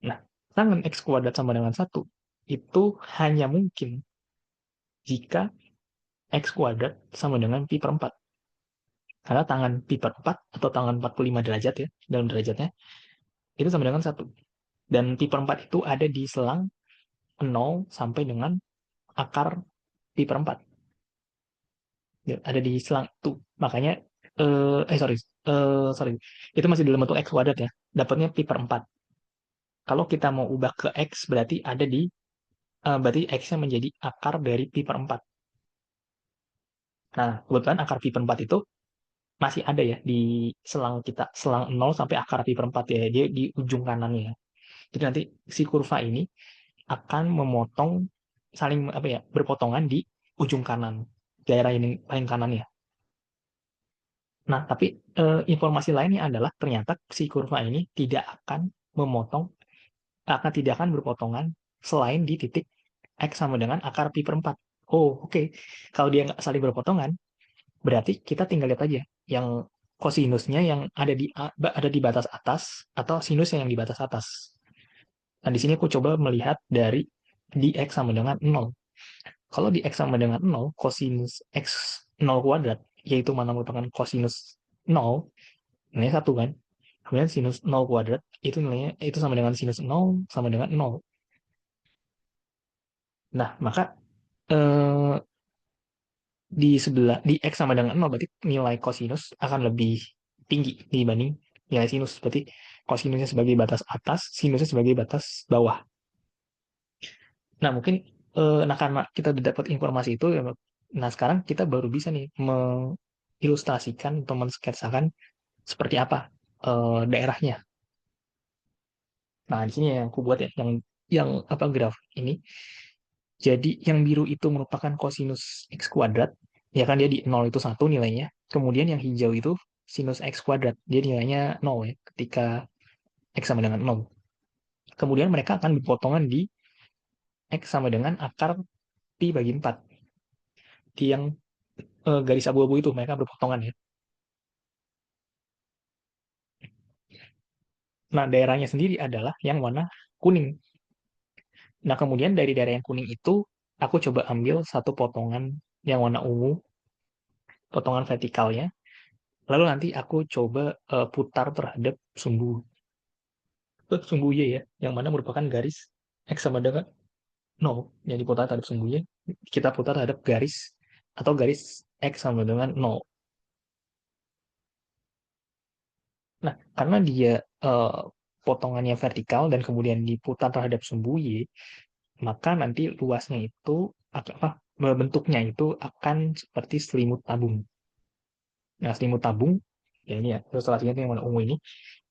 Nah, tangan X kuadrat sama dengan 1 itu hanya mungkin jika X kuadrat sama dengan pi per 4. Karena tangan pi per 4 atau tangan 45 derajat ya, dalam derajatnya, itu sama dengan 1. Dan pi per 4 itu ada di selang 0 sampai dengan akar pi per 4. Ada di selang itu. Makanya, sorry, sorry, itu masih dalam bentuk X kuadrat ya, dapatnya pi per 4. Kalau kita mau ubah ke X, berarti X-nya menjadi akar dari pi per 4. Nah, kebetulan akar pi per 4 itu masih ada ya di selang kita, selang 0 sampai akar pi per 4 ya, dia di ujung kanannya ya. Jadi nanti si kurva ini akan memotong, saling apa ya, berpotongan di ujung kanan, daerah ini paling kanan ya. Nah, tapi informasi lainnya adalah ternyata si kurva ini tidak akan berpotongan selain di titik X sama dengan akar pi per 4. Oh, oke. Okay. Kalau dia nggak saling berpotongan, berarti kita tinggal lihat aja yang kosinusnya yang ada di batas atas atau sinusnya yang di batas atas. Nah, di sini aku coba melihat dari di X sama dengan 0. Kalau di X sama dengan 0, kosinus X 0 kuadrat, yaitu mana merupakan kosinus 0, nilainya 1 kan. Kemudian sinus 0 kuadrat, itu nilainya itu sama dengan sinus 0 sama dengan 0. Nah, maka eh, di X sama dengan 0 berarti nilai kosinus akan lebih tinggi dibanding nilai sinus. Berarti kosinusnya sebagai batas atas, sinusnya sebagai batas bawah. Nah, mungkin nah karena kita udah dapat informasi itu, ya, nah sekarang kita baru bisa nih mengilustrasikan atau mensketsakan seperti apa daerahnya. Nah, di sini yang aku buat ya, yang apa graf ini. Jadi yang biru itu merupakan kosinus X kuadrat, ya kan, dia di 0 itu 1 nilainya. Kemudian yang hijau itu sinus X kuadrat, dia nilainya 0 ya, ketika X sama dengan 0. Kemudian mereka akan berpotongan di X sama dengan akar pi bagi 4. Di yang garis abu-abu itu mereka berpotongan ya. Nah, daerahnya sendiri adalah yang warna kuning. Nah, kemudian dari daerah yang kuning itu, aku coba ambil satu potongan yang warna ungu, potongan vertikalnya. Lalu nanti aku coba putar terhadap sumbu sumbu Y ya, yang mana merupakan garis X sama dengan 0. Yang diputar terhadap sumbu Y, kita putar terhadap garis atau garis X sama dengan 0. Nah, karena dia eh, potongannya vertikal dan kemudian diputar terhadap sumbu Y, maka nanti luasnya itu apa bentuknya itu akan seperti selimut tabung. Nah, selimut tabung ya ini ya ilustrasinya itu yang warna ungu ini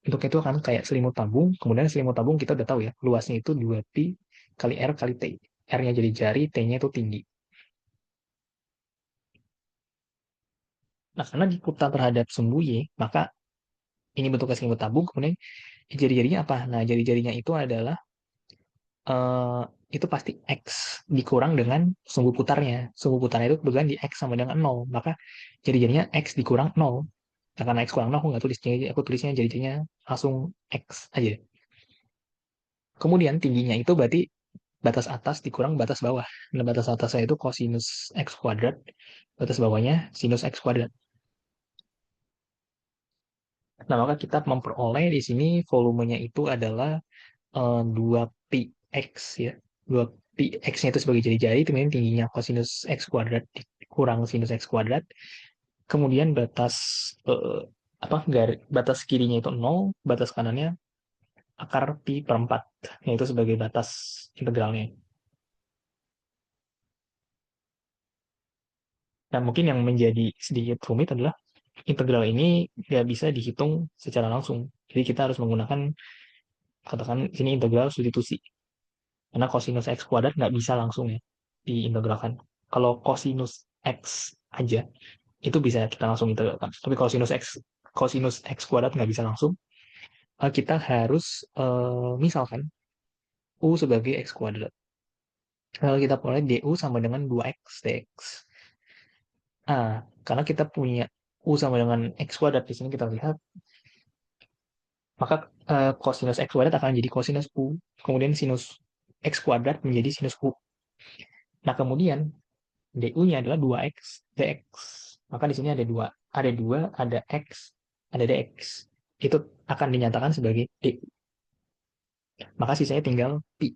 bentuknya itu akan kayak selimut tabung. Kemudian selimut tabung kita udah tahu ya luasnya itu 2pi kali r kali t. R-nya jadi jari, T-nya itu tinggi. Nah, karena diputar terhadap sumbu Y, maka ini bentuknya selimut tabung. Kemudian jari-jarinya apa? Nah, jari-jarinya itu adalah eh, itu pasti X dikurang dengan sumbu putarnya. Sumbu putarnya itu kebetulan di X sama dengan 0. Maka jari-jarinya X dikurang 0. Nah, karena X kurang 0, aku nggak tulis, jadi aku tulisnya jari-jarinya langsung X aja. Kemudian tingginya itu berarti batas atas dikurang batas bawah. Nah, batas atasnya itu cosinus X kuadrat, batas bawahnya sinus X kuadrat. Nah, maka kita memperoleh di sini volumenya itu adalah 2πx ya. 2πx-nya itu sebagai jari-jari, kemudian tingginya cosinus X kuadrat dikurang sinus X kuadrat. Kemudian batas eh, apa batas kirinya itu 0, batas kanannya akar pi per 4, yaitu sebagai batas integralnya. Nah, mungkin yang menjadi sedikit rumit adalah integral ini nggak bisa dihitung secara langsung. Jadi kita harus menggunakan, katakan sini integral substitusi. Karena cosinus X kuadrat nggak bisa langsung ya diintegralkan. Kalau cosinus X aja, itu bisa kita langsung integralkan. Tapi cosinus X kuadrat nggak bisa langsung. Kita harus misalkan U sebagai X kuadrat. Kalau kita boleh DU sama dengan 2X dx. Ah, karena kita punya U sama dengan X kuadrat, di sini kita lihat maka cosinus X kuadrat akan jadi cosinus U. Kemudian sinus X kuadrat menjadi sinus U. Nah, kemudian DU-nya adalah 2X dx. Maka di sini ada X, ada dx. Itu akan dinyatakan sebagai DU. Maka sisanya tinggal Pi.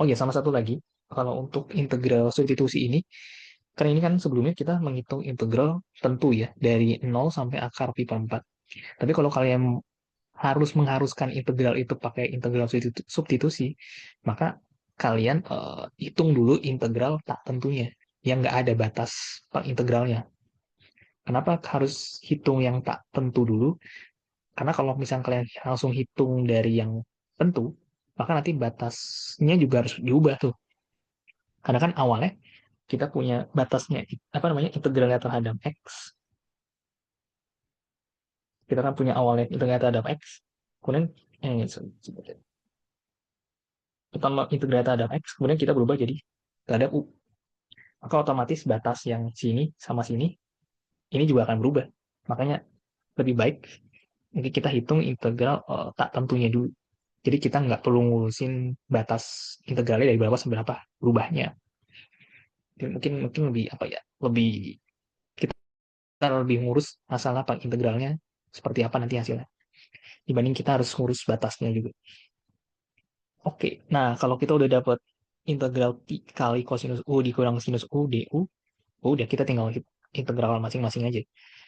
Oh ya, sama satu lagi. Kalau untuk integral substitusi ini, karena ini kan sebelumnya kita menghitung integral tentu ya, dari 0 sampai akar pi per 4. Tapi kalau kalian mengharuskan integral itu pakai integral substitusi, maka kalian hitung dulu integral tak tentunya, yang nggak ada batas integralnya. Kenapa harus hitung yang tak tentu dulu? Karena kalau misalnya kalian langsung hitung dari yang tentu, maka nanti batasnya juga harus diubah tuh. Karena kan awalnya kita punya batasnya, apa namanya, integralnya terhadap X. Kita kan punya awalnya integralnya terhadap X. Kemudian, pertama integralnya terhadap X, kemudian kita berubah jadi terhadap U. Maka otomatis batas yang sini sama sini, ini juga akan berubah. Makanya lebih baik mungkin kita hitung integral tak tentunya dulu. Jadi kita nggak perlu ngurusin batas integralnya dari berapa sampai berapa berubahnya. Jadi mungkin mungkin lebih apa ya, lebih kita lebih ngurus masalah integralnya seperti apa nanti hasilnya dibanding kita harus ngurus batasnya juga. Oke, nah kalau kita udah dapat integral pi kali cosinus u dikurang sinus u du, udah kita tinggal integral masing-masing aja.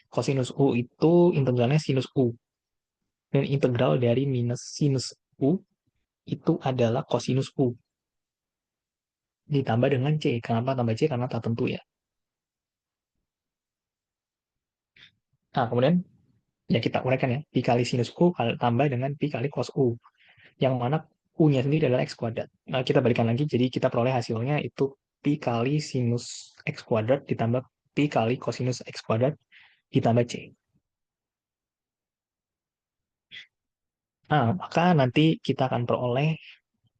Cosinus u itu integralnya sinus u, dan integral dari minus sinus u itu adalah cosinus u ditambah dengan c. Kenapa tambah c? Karena tak tentu ya. Nah, kemudian ya kita uraikan ya, pi kali sinus u tambah dengan pi kali cos u, yang mana u-nya sendiri adalah x kuadrat. Nah, kita balikan lagi, jadi kita peroleh hasilnya itu pi kali sinus x kuadrat ditambah pi kali cosinus x kuadrat ditambah c. Nah, maka nanti kita akan peroleh,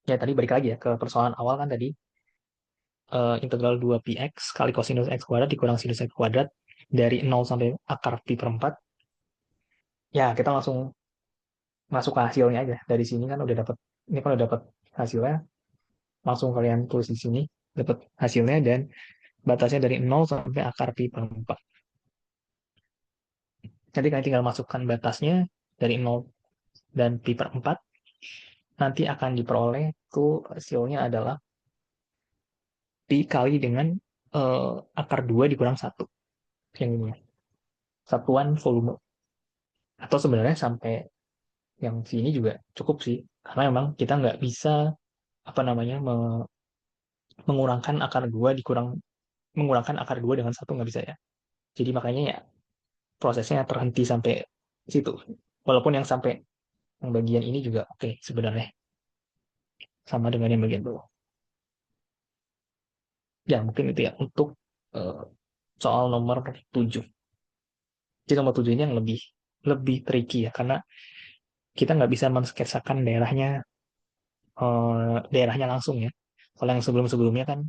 ya tadi balik lagi ya ke persoalan awal kan tadi, integral 2 px kali cosinus x kuadrat dikurang sinus x kuadrat dari 0 sampai akar pi per 4. Ya, kita langsung masuk ke hasilnya aja. Dari sini kan udah dapat, ini kan udah dapat hasilnya, langsung kalian tulis di sini, dapat hasilnya dan batasnya dari 0 sampai akar pi per 4. Nanti kalian tinggal masukkan batasnya dari 0 dan pi per 4, nanti akan diperoleh tuh hasilnya adalah dikali dengan akar 2 dikurang satu, yang ini ya, satuan volume. Atau sebenarnya sampai yang sini juga cukup sih, karena memang kita nggak bisa apa namanya mengurangkan akar 2 dikurang mengurangkan akar 2 dengan satu, nggak bisa ya. Jadi makanya ya prosesnya terhenti sampai situ. Walaupun yang sampai yang bagian ini juga oke sebenarnya, sama dengan yang bagian bawah. Ya mungkin itu ya untuk eh, soal nomor 7. Jadi nomor 7 ini yang lebih lebih tricky ya, karena kita nggak bisa mensketsakan daerahnya langsung ya. Kalau yang sebelum-sebelumnya kan,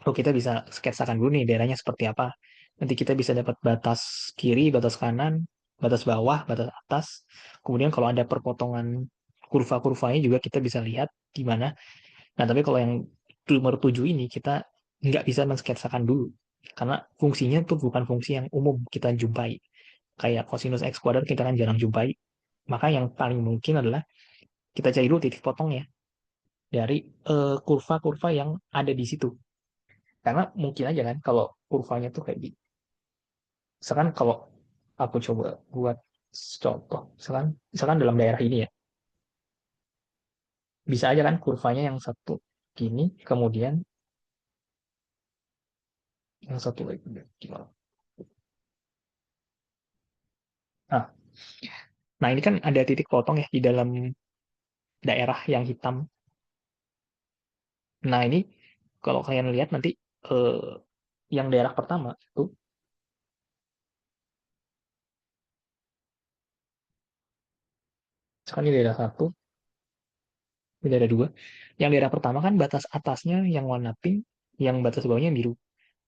oh kita bisa sketsakan dulu nih daerahnya seperti apa. Nanti kita bisa dapat batas kiri, batas kanan, batas bawah, batas atas. Kemudian kalau ada perpotongan kurva-kurvanya juga kita bisa lihat di mana. Nah, tapi kalau yang nomor 7 ini kita nggak bisa mensketsakan dulu. Karena fungsinya tuh bukan fungsi yang umum kita jumpai. Kayak kosinus X kuadrat kita kan jarang jumpai. Maka yang paling mungkin adalah kita cari dulu titik potongnya dari kurva-kurva yang ada di situ. Karena mungkin aja kan kalau kurvanya tuh kayak gini. Misalkan kalau aku coba buat contoh, misalkan dalam daerah ini ya, bisa aja kan kurvanya yang satu gini, kemudian yang satu lagi gimana? Nah, nah ini kan ada titik potong ya di dalam daerah yang hitam. Nah ini kalau kalian lihat nanti eh, yang daerah pertama itu, misalkan ini daerah satu, ini daerah dua. Yang daerah pertama kan batas atasnya yang warna pink, yang batas bawahnya biru.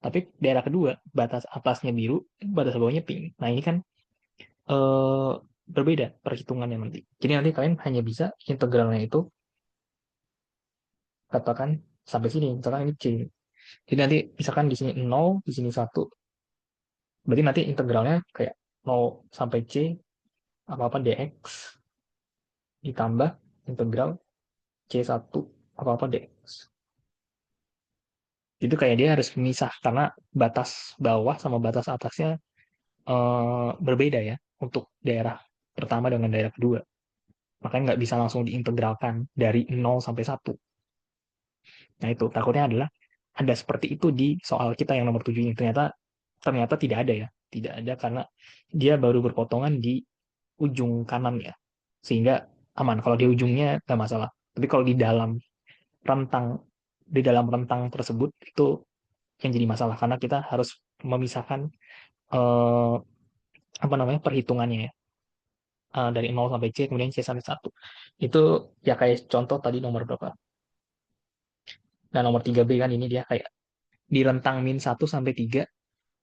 Tapi daerah kedua, batas atasnya biru, batas bawahnya pink. Nah ini kan eh, berbeda perhitungannya nanti. Jadi nanti kalian hanya bisa integralnya itu katakan sampai sini, misalkan ini C. Jadi nanti misalkan di sini 0, di sini 1, berarti nanti integralnya kayak 0 sampai C apa-apa dx ditambah integral C1 apa-apa dx. Itu kayak dia harus memisah karena batas bawah sama batas atasnya berbeda ya untuk daerah pertama dengan daerah kedua. Makanya nggak bisa langsung diintegralkan dari 0 sampai 1. Nah itu takutnya adalah ada seperti itu di soal kita yang nomor 7 ini. Ternyata ternyata tidak ada ya. Tidak ada karena dia baru berpotongan di ujung kanan ya. Sehingga aman. Kalau di ujungnya nggak masalah. Tapi kalau rentang di dalam rentang tersebut itu yang jadi masalah karena kita harus memisahkan eh, apa namanya perhitungannya ya. Dari 0 sampai C kemudian C sampai 1. Itu ya kayak contoh tadi nomor berapa? Nah, nomor 3B kan ini dia kayak di rentang -1 sampai 3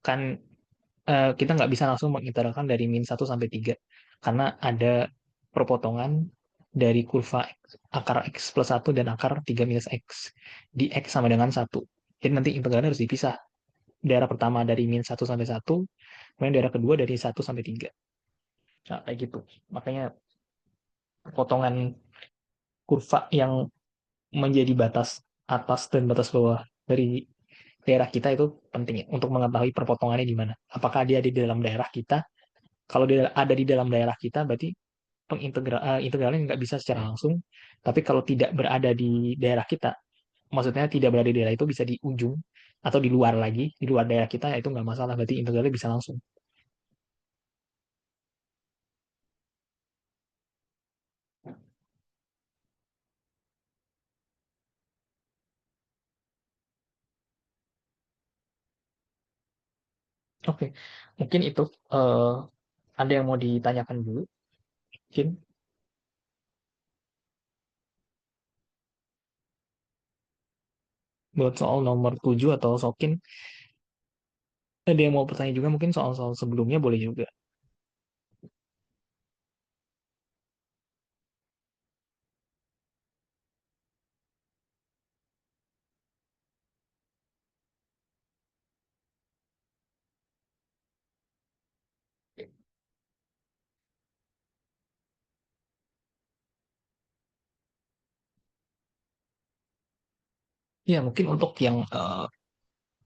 kan kita nggak bisa langsung mengintegralkan dari -1 sampai 3 karena ada perpotongan dari kurva akar X plus 1 dan akar 3 minus X di X sama dengan 1. Jadi nanti integralnya harus dipisah. Daerah pertama dari -1 sampai 1, kemudian daerah kedua dari 1 sampai 3. Nah, kayak gitu. Makanya potongan kurva yang menjadi batas atas dan batas bawah dari daerah kita itu penting ya, untuk mengetahui perpotongannya di mana. Apakah dia di dalam daerah kita? Kalau dia ada di dalam daerah kita, berarti integralnya nggak bisa secara langsung. Tapi kalau tidak berada di daerah kita, maksudnya tidak berada di daerah itu bisa di ujung atau di luar lagi, di luar daerah kita, ya itu nggak masalah. Berarti integralnya bisa langsung. Oke, mungkin itu eh, ada yang mau ditanyakan dulu, mungkin buat soal nomor 7 atau Sokin. Ada yang mau bertanya juga mungkin soal-soal sebelumnya boleh juga. Ya, mungkin untuk yang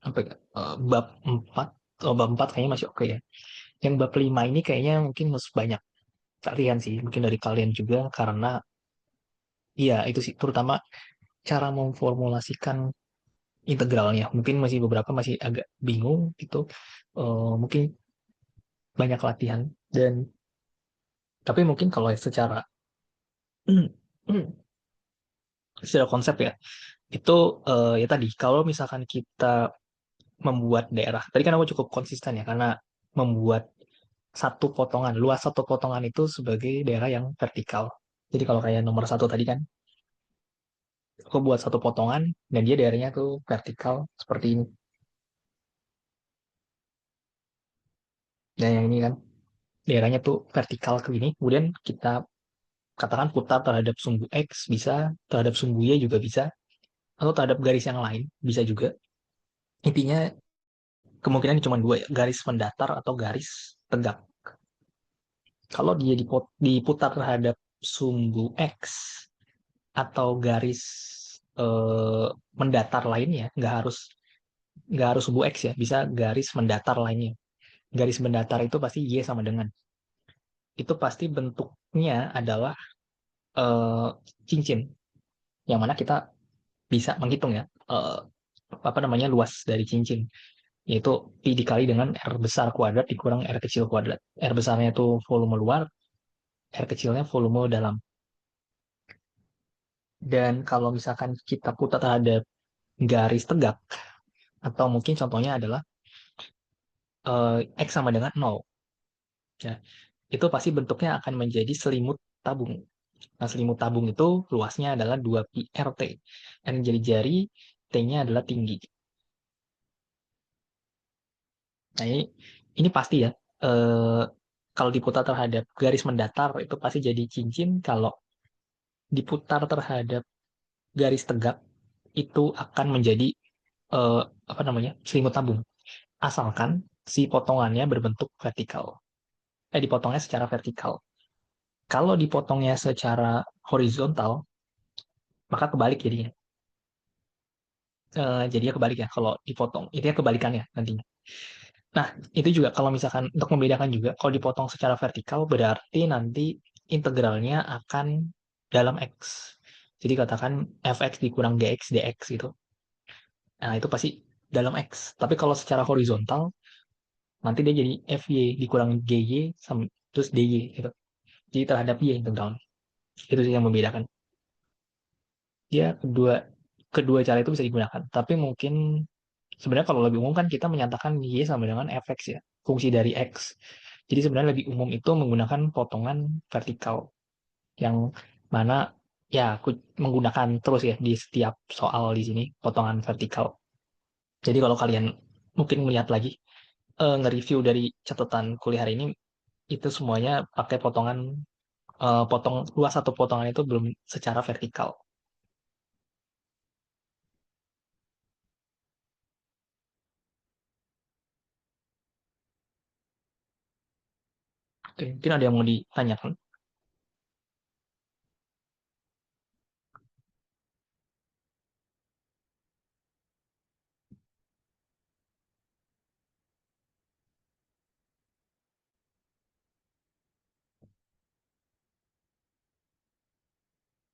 apa ya, bab 4, oh, bab 4 kayaknya masih oke ya. Yang bab 5 ini kayaknya mungkin harus banyak kalian sih, mungkin dari kalian juga, karena iya itu sih, terutama cara memformulasikan integralnya. Mungkin masih beberapa masih agak bingung gitu. Mungkin banyak latihan dan tapi mungkin kalau secara secara konsep ya, itu ya tadi kalau misalkan kita membuat daerah, tadi kan aku cukup konsisten ya karena membuat satu potongan, luas satu potongan itu sebagai daerah yang vertikal. Jadi kalau kayak nomor satu tadi kan, aku buat satu potongan dan dia daerahnya tuh vertikal seperti ini. Dan yang ini kan daerahnya tuh vertikal ke ini. Kemudian kita katakan putar terhadap sumbu X bisa, terhadap sumbu Y juga bisa, atau terhadap garis yang lain bisa juga. Intinya kemungkinan cuma dua ya, garis mendatar atau garis tegak. Kalau dia diputar terhadap sumbu X atau garis eh, mendatar lainnya, nggak harus sumbu X ya, bisa garis mendatar lainnya. Garis mendatar itu pasti Y sama dengan. Itu pasti bentuknya adalah eh, cincin, yang mana kita bisa menghitung ya, apa namanya, luas dari cincin, yaitu Pi dikali dengan R besar kuadrat dikurang R kecil kuadrat. R besarnya itu volume luar, R kecilnya volume dalam. Dan kalau misalkan kita putar terhadap garis tegak, atau mungkin contohnya adalah X sama dengan 0, ya, itu pasti bentuknya akan menjadi selimut tabung. Nah, selimut tabung itu luasnya adalah 2pi RT. Dan jari-jari T-nya adalah tinggi. Nah, ini pasti ya. Eh, kalau diputar terhadap garis mendatar itu pasti jadi cincin. Kalau diputar terhadap garis tegak itu akan menjadi eh, apa namanya, selimut tabung. Asalkan si potongannya berbentuk vertikal. Dipotongnya secara vertikal. Kalau dipotongnya secara horizontal, maka kebalik jadinya. Jadinya kebalik ya kalau dipotong. Itu ya kebalikannya nantinya. Nah, itu juga kalau misalkan untuk membedakan juga, kalau dipotong secara vertikal berarti nanti integralnya akan dalam X. Jadi katakan fx dikurang gx dx gitu. Nah, itu pasti dalam X. Tapi kalau secara horizontal, nanti dia jadi fy dikurang gy sama terus dy gitu. Jadi terhadap y integralnya. Itu sih yang membedakan. Ya, kedua kedua cara itu bisa digunakan. Tapi mungkin sebenarnya kalau lebih umum kan kita menyatakan y sama dengan fx ya, fungsi dari x. Jadi sebenarnya lebih umum itu menggunakan potongan vertikal yang mana ya aku menggunakan terus ya di setiap soal di sini potongan vertikal. Jadi kalau kalian mungkin melihat lagi nge-review dari catatan kuliah hari ini itu semuanya pakai potongan potong luas satu potongan itu belum secara vertikal. Oke, mungkin ada yang mau ditanyakan.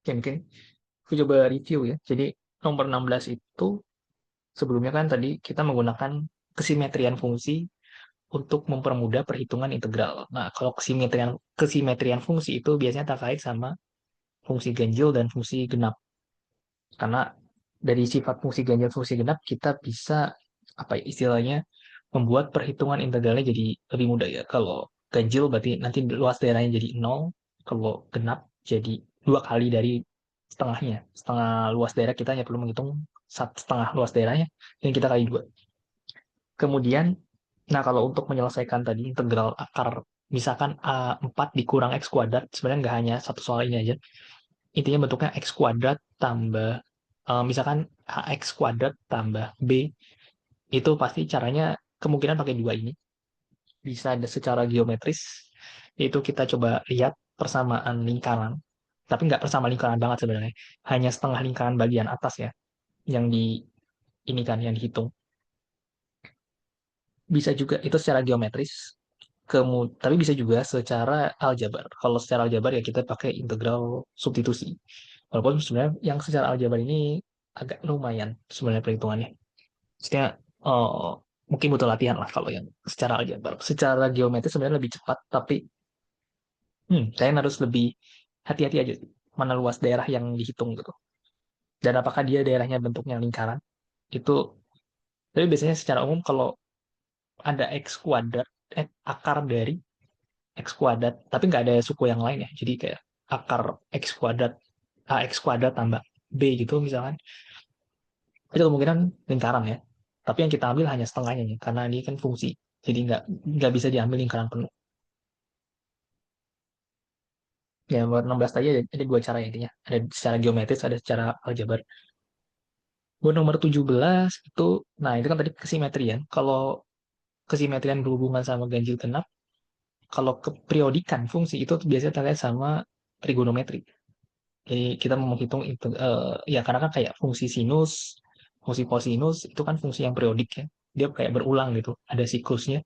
Oke, mungkin aku coba review ya. Jadi nomor 16 itu sebelumnya kan tadi kita menggunakan kesimetrian fungsi untuk mempermudah perhitungan integral. Nah, kalau kesimetrian kesimetrian fungsi itu biasanya terkait sama fungsi ganjil dan fungsi genap. Karena dari sifat fungsi ganjil fungsi genap kita bisa apa ya, istilahnya membuat perhitungan integralnya jadi lebih mudah ya. Kalau ganjil berarti nanti luas daerahnya jadi nol, kalau genap jadi dua kali dari setengahnya. Setengah luas daerah kita hanya perlu menghitung setengah luas daerahnya dan kita kali dua. Kemudian, nah kalau untuk menyelesaikan tadi integral akar, misalkan A4 dikurang X kuadrat, sebenarnya nggak hanya satu soal ini aja. Intinya bentuknya X kuadrat tambah, misalkan AX kuadrat tambah B, itu pasti caranya kemungkinan pakai dua ini. Bisa ada secara geometris, yaitu kita coba lihat persamaan lingkaran, tapi nggak persamaan lingkaran banget sebenarnya, hanya setengah lingkaran bagian atas ya. yang di ini kan yang dihitung. Bisa juga itu secara geometris, tapi bisa juga secara aljabar. Kalau secara aljabar ya kita pakai integral substitusi. Walaupun sebenarnya yang secara aljabar ini agak lumayan sebenarnya perhitungannya. Maksudnya eh, mungkin butuh latihan lah kalau yang secara aljabar. Secara geometris sebenarnya lebih cepat, tapi kalian harus lebih hati-hati aja sih, mana luas daerah yang dihitung gitu. Dan apakah dia daerahnya bentuknya lingkaran itu. Tapi biasanya secara umum kalau ada x kuadrat, akar dari x kuadrat, tapi nggak ada suku yang lain ya. Jadi kayak akar x kuadrat, ax kuadrat tambah b gitu misalkan, itu kemungkinan lingkaran ya. Tapi yang kita ambil hanya setengahnya ya, karena ini kan fungsi. Jadi nggak bisa diambil lingkaran penuh. Ya, buat 16 tadi ada dua cara intinya. Ada secara geometris, ada secara aljabar. Buat nomor 17 itu, nah itu kan tadi kesimetrian. Kalau kesimetrian berhubungan sama ganjil genap, kalau keperiodikan fungsi itu biasanya terkait sama trigonometri. Jadi kita mau menghitung itu, ya karena kan kayak fungsi sinus, fungsi kosinus itu kan fungsi yang periodik ya. Dia kayak berulang gitu, ada siklusnya.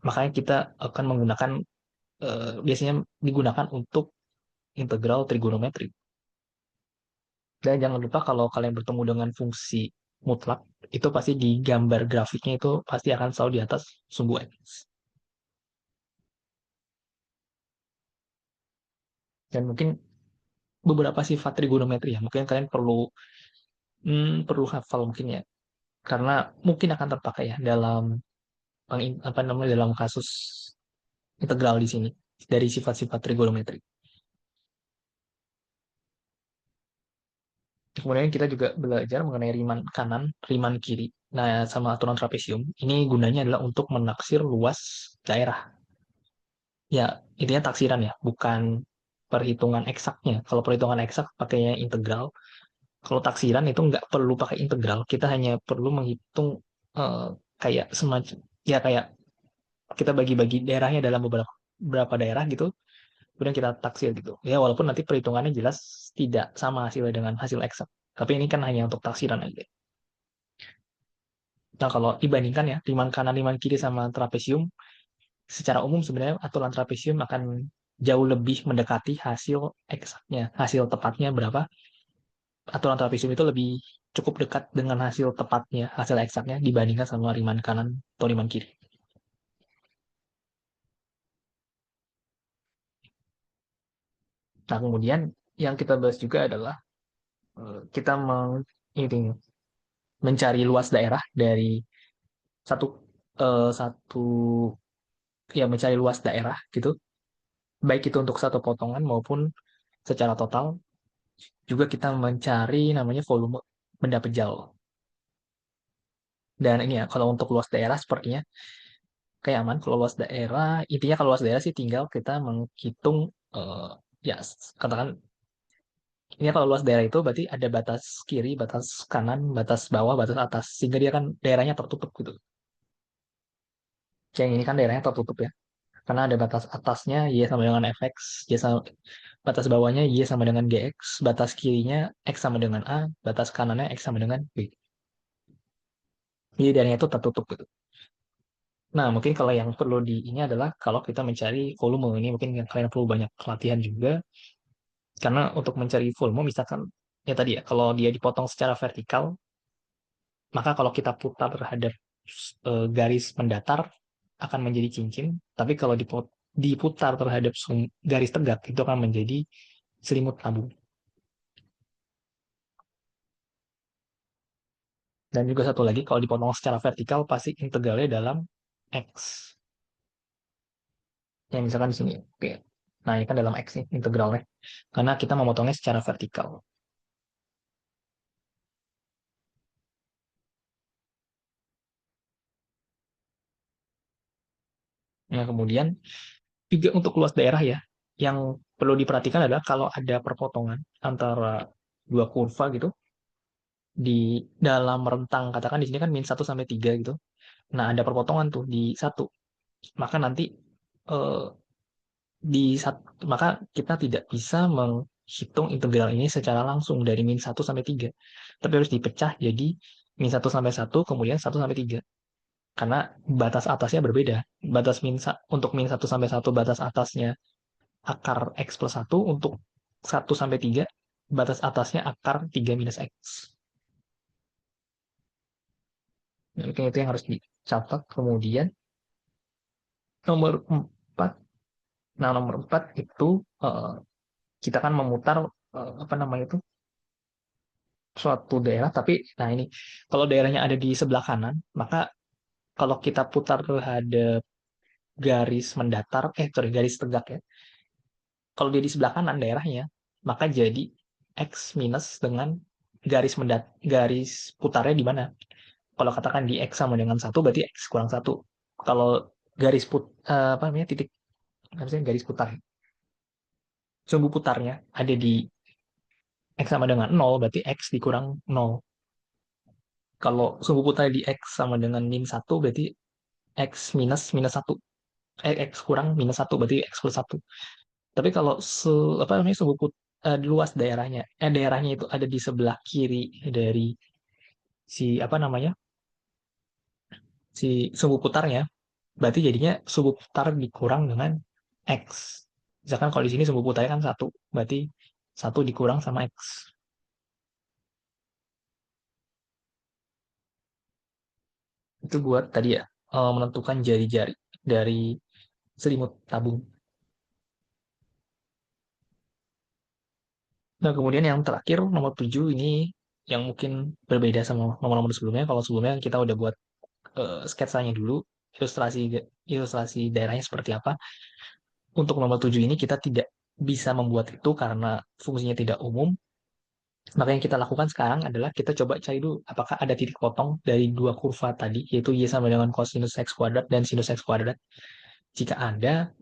Makanya kita akan menggunakan, biasanya digunakan untuk integral trigonometri. Dan jangan lupa kalau kalian bertemu dengan fungsi mutlak, itu pasti di gambar grafiknya itu pasti akan selalu di atas sumbu X. Dan mungkin beberapa sifat trigonometri ya, mungkin kalian perlu hafal mungkin ya, karena mungkin akan terpakai ya dalam apa namanya dalam kasus integral di sini dari sifat-sifat trigonometri. Kemudian kita juga belajar mengenai riman kanan, riman kiri. Nah, sama aturan trapesium. Ini gunanya adalah untuk menaksir luas daerah. Ya, intinya taksiran ya, bukan perhitungan eksaknya. Kalau perhitungan eksak pakainya integral. Kalau taksiran itu nggak perlu pakai integral. Kita hanya perlu menghitung, eh, kayak semacam, ya kayak kita bagi-bagi daerahnya dalam beberapa daerah gitu, kemudian kita taksir gitu. Ya, walaupun nanti perhitungannya jelas tidak sama hasilnya dengan hasil eksak. Tapi ini kan hanya untuk taksiran aja. Nah, kalau dibandingkan ya, liman kanan, liman kiri sama trapesium, secara umum sebenarnya aturan trapesium akan jauh lebih mendekati hasil eksaknya. Hasil tepatnya berapa? Aturan trapesium itu lebih cukup dekat dengan hasil tepatnya, hasil eksaknya dibandingkan sama liman kanan atau liman kiri. Nah, kemudian yang kita bahas juga adalah, kita ini mencari luas daerah dari satu satu ya mencari luas daerah gitu, baik itu untuk satu potongan maupun secara total. Juga kita mencari namanya volume benda pejal. Dan ini ya, kalau untuk luas daerah sepertinya kayak aman. Kalau luas daerah, intinya kalau luas daerah sih tinggal kita menghitung, eh, ya katakan ini kalau luas daerah itu berarti ada batas kiri, batas kanan, batas bawah, batas atas. Sehingga dia kan daerahnya tertutup gitu. Yang ini kan daerahnya tertutup ya. Karena ada batas atasnya Y sama dengan fx, Y sama, batas bawahnya Y sama dengan gx, batas kirinya X sama dengan A, batas kanannya X sama dengan B. Jadi daerahnya itu tertutup gitu. Nah, mungkin kalau yang perlu di ini adalah kalau kita mencari volume, ini mungkin yang kalian perlu banyak latihan juga, karena untuk mencari volume misalkan ya tadi ya, kalau dia dipotong secara vertikal, maka kalau kita putar terhadap, garis mendatar akan menjadi cincin, tapi kalau diputar terhadap garis tegak itu akan menjadi selimut tabung. Dan juga satu lagi, kalau dipotong secara vertikal pasti integralnya dalam X. Ya misalkan di sini. Oke. Nah, ini kan dalam X nih integralnya. Karena kita memotongnya secara vertikal. Nah, kemudian juga untuk luas daerah ya, yang perlu diperhatikan adalah kalau ada perpotongan antara dua kurva gitu, di dalam rentang, katakan di sini kan -1 sampai 3 gitu. Nah, ada perpotongan tuh di satu. Maka nanti, eh, di satu, maka kita tidak bisa hitung integral ini secara langsung dari min 1 sampai 3. Tapi harus dipecah jadi min 1 sampai 1, kemudian 1 sampai 3. Karena batas atasnya berbeda. Untuk min 1 sampai 1 batas atasnya akar X plus 1, untuk 1 sampai 3 batas atasnya akar 3 minus X. Nah, mungkin itu yang harus dicatat. Kemudian nomor 4. Nah, nomor 4 itu kita kan memutar apa namanya itu, suatu daerah, tapi nah ini kalau daerahnya ada di sebelah kanan, maka kalau kita putar terhadap garis mendatar, sorry, garis tegak ya. Kalau dia di sebelah kanan daerahnya, maka jadi X minus dengan garis putarnya di mana. Kalau katakan di X sama dengan 1, berarti X kurang 1. Kalau apa namanya, titik, harusnya garis putar. Sumbu putarnya ada di X sama dengan 0, berarti X dikurang 0. Kalau sumbu putarnya di X sama dengan min 1, berarti X minus minus 1. X kurang minus 1, berarti X plus 1. Tapi kalau apa namanya, luas daerahnya itu ada di sebelah kiri dari apa namanya, si sumbu putarnya, berarti jadinya sumbu putar dikurang dengan X. Misalkan kalau di sini sumbu putarnya kan 1, berarti 1 dikurang sama X. Itu buat tadi ya, menentukan jari-jari dari selimut tabung. Nah, kemudian yang terakhir, nomor 7 ini yang mungkin berbeda sama nomor-nomor sebelumnya. Kalau sebelumnya kita udah buat sketsanya dulu, ilustrasi ilustrasi daerahnya seperti apa. Untuk nomor 7 ini kita tidak bisa membuat itu karena fungsinya tidak umum. Maka yang kita lakukan sekarang adalah kita coba cari dulu apakah ada titik potong dari dua kurva tadi, yaitu Y sama dengan cosinus X kuadrat dan sinus X kuadrat. Jika ada,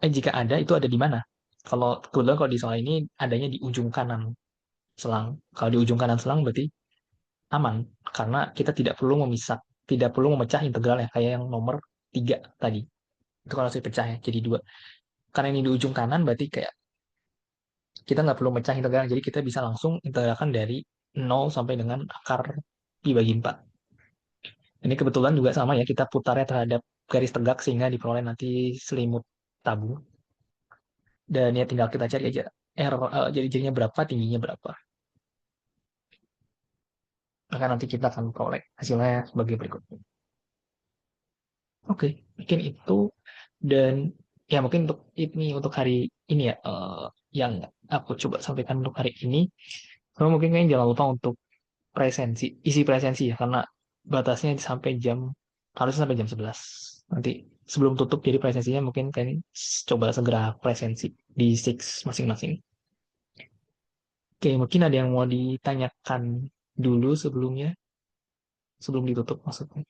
jika ada, itu ada di mana? Kalau kebetulan kalau di soal ini adanya di ujung kanan selang. Kalau di ujung kanan selang berarti aman, karena kita tidak perlu memecah integral ya, kayak yang nomor 3 tadi. Itu kalau saya pecah ya, jadi 2. Karena ini di ujung kanan, berarti kayak kita nggak perlu mecah integral, jadi kita bisa langsung integralkan dari 0 sampai dengan akar pi bagi 4. Ini kebetulan juga sama ya, kita putarnya terhadap garis tegak sehingga diperoleh nanti selimut tabung. Dan ya tinggal kita cari aja jadi-jadinya berapa, tingginya berapa. Maka nanti kita akan peroleh hasilnya sebagai berikut. Oke, mungkin itu. Dan ya mungkin untuk hari ini ya, yang aku coba sampaikan untuk hari ini. Kalau mungkin kalian jangan lupa untuk isi presensi ya, karena batasnya harusnya sampai jam 11. Nanti sebelum tutup jadi presensinya mungkin kalian coba segera presensi di Six masing-masing. Oke, mungkin ada yang mau ditanyakan dulu sebelum ditutup maksudnya.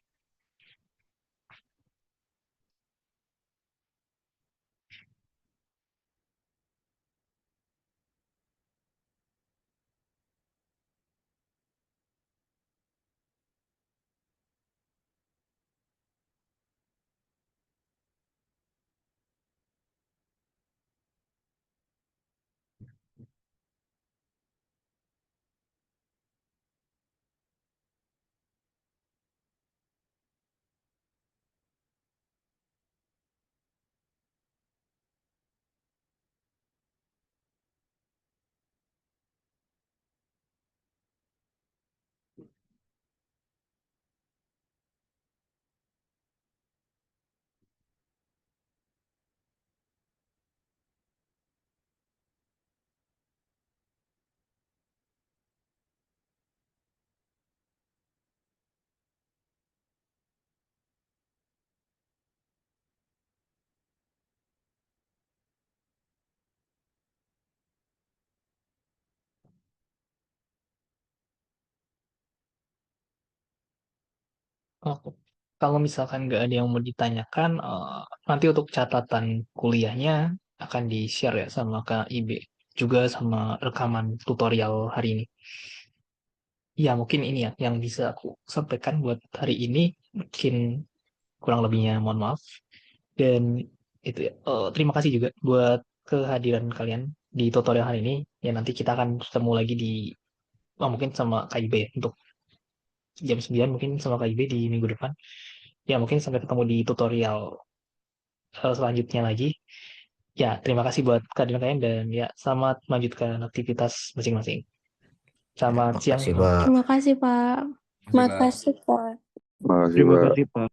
Oke. Kalau misalkan nggak ada yang mau ditanyakan, nanti untuk catatan kuliahnya akan di-share ya sama Kak IB, juga sama rekaman tutorial hari ini. Ya, mungkin ini ya yang bisa aku sampaikan buat hari ini. Mungkin kurang lebihnya mohon maaf. Dan itu ya, terima kasih juga buat kehadiran kalian di tutorial hari ini. Ya nanti kita akan ketemu lagi di mungkin sama KIB ya, untuk jam 9 mungkin sama KIB di minggu depan. Ya mungkin sampai ketemu di tutorial selanjutnya lagi. Ya, terima kasih buat kehadiran kalian dan ya selamat melanjutkan aktivitas masing-masing. Ya, Selamat siang. makasih, Pak. Terima kasih, Pak. Terima kasih, Pak. Makasih, Terima Pak. kasih, Pak.